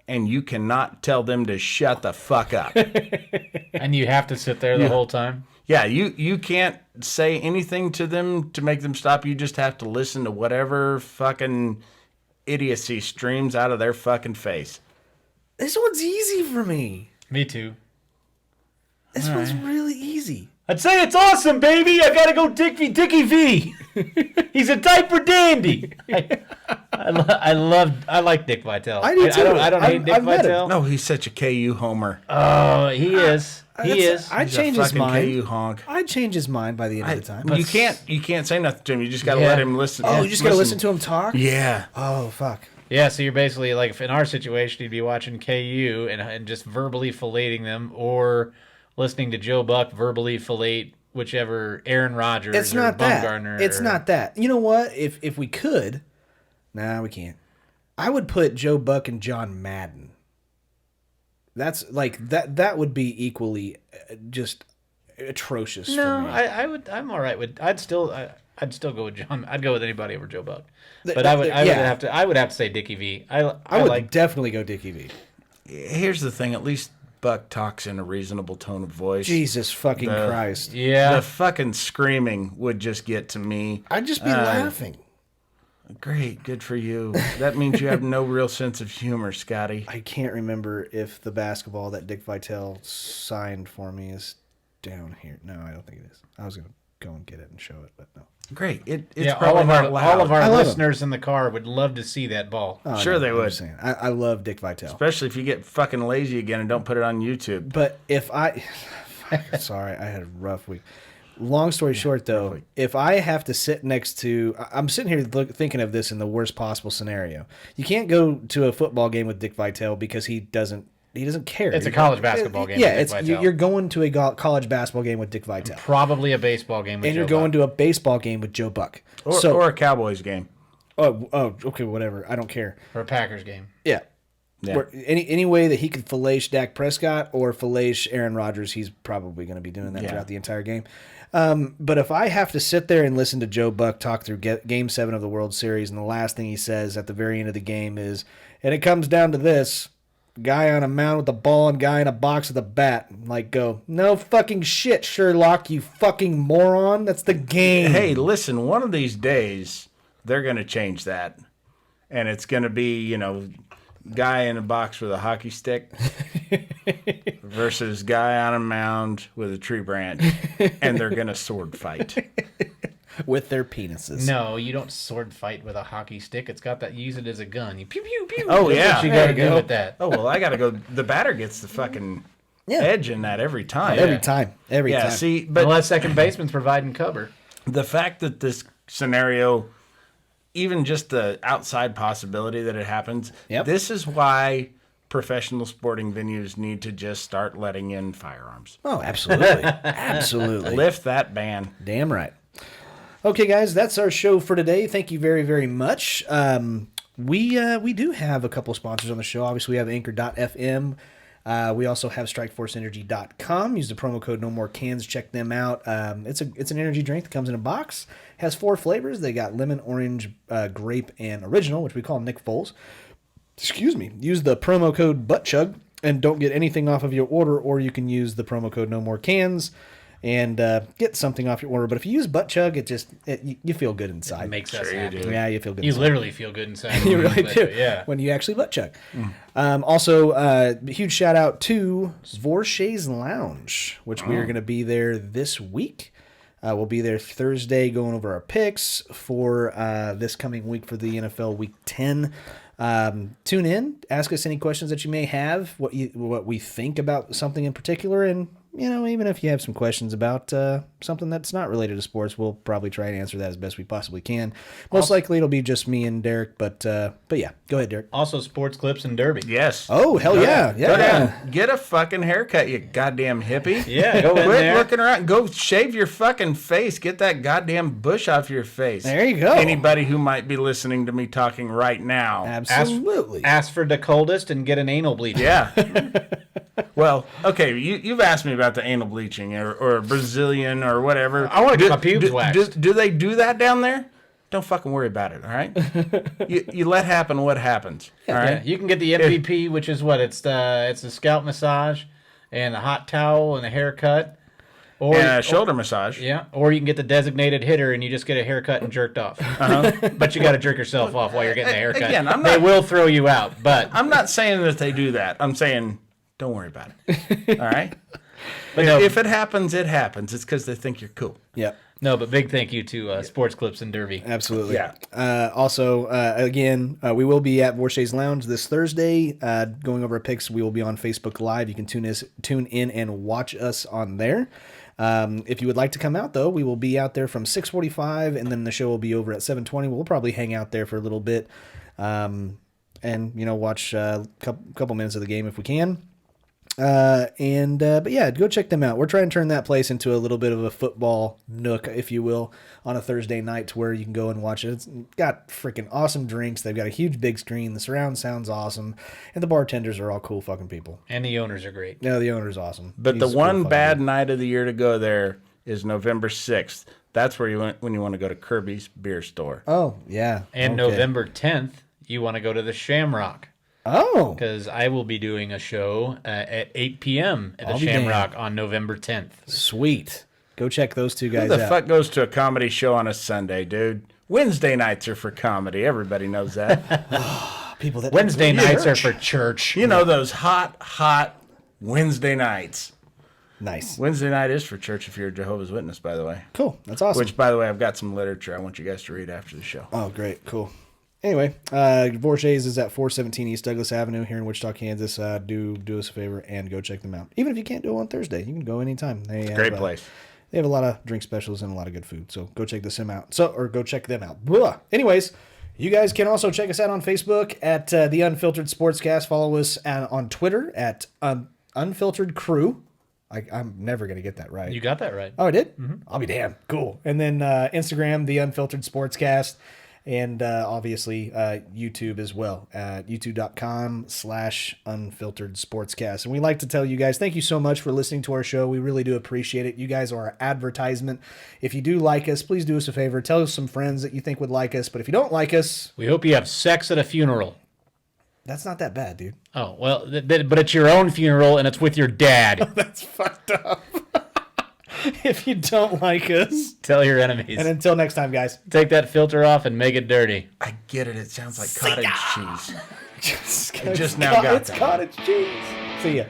and you cannot tell them to shut the fuck up. And you have to sit there the whole time? Yeah, you can't say anything to them to make them stop. You just have to listen to whatever fucking idiocy streams out of their fucking face. This one's easy for me. Me too. This one's really easy. I'd say it's awesome, baby. I gotta go Dickie V. He's a diaper dandy. I like Dick Vitale. I do too. I don't hate Dick I've met him. Vitale. No, he's such a KU homer. Oh, he is. He is. I'd He's a change his fucking mind. KU honk. I'd change his mind by the end of the time. You can't say nothing to him. You just gotta Yeah. let him listen. Oh, you just gotta listen to him talk? Yeah. Oh, fuck. Yeah, so you're basically like, if in our situation, you'd be watching KU and just verbally filleting them, or listening to Joe Buck verbally fillet whichever Aaron Rodgers It's or not that. Bumgarner. It's not that. You know what? If we could, we can't. I would put Joe Buck and John Madden. That's like that would be equally just atrocious for No, me. I'm all right with. I'd still go with John. I'd go with anybody over Joe Buck. But th- I would yeah. have to say Dickie V. I would like. definitely go Dickie V. Here's the thing. At least Buck talks in a reasonable tone of voice. Jesus fucking Christ. Yeah. The fucking screaming would just get to me. I'd just be laughing. Great, good for you. That means you have no real sense of humor, Scotty. I can't remember if the basketball that Dick Vitale signed for me is down here. No, I don't think it is. I was going to go and get it and show it, but no. Great. It's Yeah, probably not loud. all of our I love listeners in the car would love to see that ball. Oh, Sure no, they I'm would. just saying. I love Dick Vitale. Especially if you get fucking lazy again and don't put it on YouTube. But if I... Sorry, I had a rough week. Long story short, though, if I have to sit next to... I'm sitting here thinking of this in the worst possible scenario. You can't go to a football game with Dick Vitale because he doesn't care. It's a college basketball game. Yeah, with Dick Vitale. you're going to a college basketball game with Dick Vitale. Probably a baseball game with And Joe you're going Buck. to a baseball game with Joe Buck. Or a Cowboys game. Okay, whatever. I don't care. or a Packers game. Yeah. Yeah. Where any way that he could fillet Dak Prescott or fillet Aaron Rodgers, he's probably going to be doing that Yeah. throughout the entire game. But if I have to sit there and listen to Joe Buck talk through Game 7 of the World Series, and the last thing he says at the very end of the game is, and it comes down to this, guy on a mound with the ball and guy in a box with a bat, like go, no fucking shit, Sherlock, you fucking moron. That's the game. Hey, listen, one of these days, they're going to change that. And it's going to be, guy in a box with a hockey stick versus guy on a mound with a tree branch. And they're going to sword fight. With their penises. No, you don't sword fight with a hockey stick. It's got that. You use it as a gun. You pew pew pew. Oh, That's yeah. what you There got to you do go. with that. Oh, well, I got to go. The batter gets the fucking edge in that every time. Every time. Every Yeah, time. see, but Unless second baseman's providing cover. the fact that this scenario, even just the outside possibility that it happens, Yep. this is why professional sporting venues need to just start letting in firearms. Oh, absolutely. Absolutely. Lift that ban. Damn right. Okay, guys, that's our show for today. Thank you very, very much. We do have a couple sponsors on the show. Obviously, we have Anchor.fm. We also have StrikeForceEnergy.com. Use the promo code No More Cans. Check them out. It's an energy drink that comes in a box. Has 4 flavors. They got lemon, orange, grape, and original, which we call Nick Foles. Excuse me. Use the promo code ButtChug and don't get anything off of your order, or you can use the promo code No More Cans and get something off your order. But if you use ButtChug, you feel good inside. It makes us Sure you happy. do. Yeah, you feel good. You inside. literally feel good inside. You really do. Yeah. When you actually butt chug. Also, huge shout out to Vorshay's Lounge, which we are going to be there this week. We'll be there Thursday going over our picks for this coming week for the NFL Week 10. Tune in, ask us any questions that you may have, what we think about something in particular, and even if you have some questions about something that's not related to sports, we'll probably try and answer that as best we possibly can. Most likely it'll be just me and Derek, but yeah, go ahead, Derek. Also, sports clips and derby. Yes. Oh, hell yeah. Go down. Get a fucking haircut, you goddamn hippie. Yeah, go in Quit there. looking around. Go shave your fucking face. Get that goddamn bush off your face. There you go. Anybody who might be listening to me talking right now. Absolutely. Ask for the coldest and get an anal bleach. Yeah. Well, okay, you've asked me about the anal bleaching or Brazilian or whatever. I want to get my pubes waxed. Do they do that down there? Don't fucking worry about it, all right? you let happen what happens, all right? Yeah, you can get the MVP, which is what? It's a scalp massage and a hot towel and a haircut. Or And a shoulder massage. Yeah, or you can get the designated hitter and you just get a haircut and jerked off. But you got to jerk yourself off while you're getting the haircut. Again, they will throw you out, but I'm not saying that they do that. I'm saying don't worry about it, all right? But no. If it happens, it happens. It's because they think you're cool. Yep. no. But big thank you to Sports Clips and Derby. Absolutely. Yeah. Also, again, we will be at Vorshay's Lounge this Thursday, going over picks. We will be on Facebook Live. You can tune in and watch us on there. If you would like to come out, though, we will be out there from 6:45, and then the show will be over at 7:20. We'll probably hang out there for a little bit, and watch a couple minutes of the game if we can. But yeah, go check them out. We're trying to turn that place into a little bit of a football nook, if you will, on a Thursday night to where you can go and watch it. It's got freaking awesome drinks. They've got a huge big screen. The surround sound's awesome. And the bartenders are all cool fucking people. And the owners are great. No, the owner's awesome. But He's the a cool one fucking bad dude. night of the year to go there is November 6th. That's where when you want to go to Kirby's Beer Store. Oh, yeah. And Okay. November 10th, you want to go to the Shamrock. Oh. Because I will be doing a show at 8 p.m. at the I'll be Shamrock on November 10th. Sweet. Go check those two Who guys the out. fuck goes to a comedy show on a Sunday, dude? Wednesday nights are for comedy. Everybody knows that. People that Wednesday go to nights are church. for church. You know those hot Wednesday nights. Nice. Wednesday night is for church if you're a Jehovah's Witness, by the way. Cool. That's awesome. Which, by the way, I've got some literature I want you guys to read after the show. Oh, great. Cool. Anyway, Vorshay's is at 417 East Douglas Avenue here in Wichita, Kansas. Do us a favor and go check them out. Even if you can't do it on Thursday, you can go anytime. They have, Great place. They have a lot of drink specials and a lot of good food. So go check them out. Go check them out. Blah. Anyways, you guys can also check us out on Facebook at the Unfiltered Sportscast. Follow us on Twitter at Unfiltered Crew. I'm never going to get that right. You got that right. Oh, I did? Mm-hmm. I'll be damned. Cool. And then Instagram, the Unfiltered Sportscast. And obviously YouTube as well at youtube.com/unfiltered sportscast. And we like to tell you guys, thank you so much for listening to our show. We really do appreciate it. You guys are our advertisement. If you do like us, please do us a favor. Tell us some friends that you think would like us. But if you don't like us, We hope you have sex at a funeral. that's not that bad, dude. Oh, well, but it's your own funeral and it's with your dad. That's fucked up. If you don't like us. Tell your enemies. And until next time, guys. Take that filter off and make it dirty. I get it. It sounds like cottage cheese. It's just now got It's that. cottage cheese. See ya.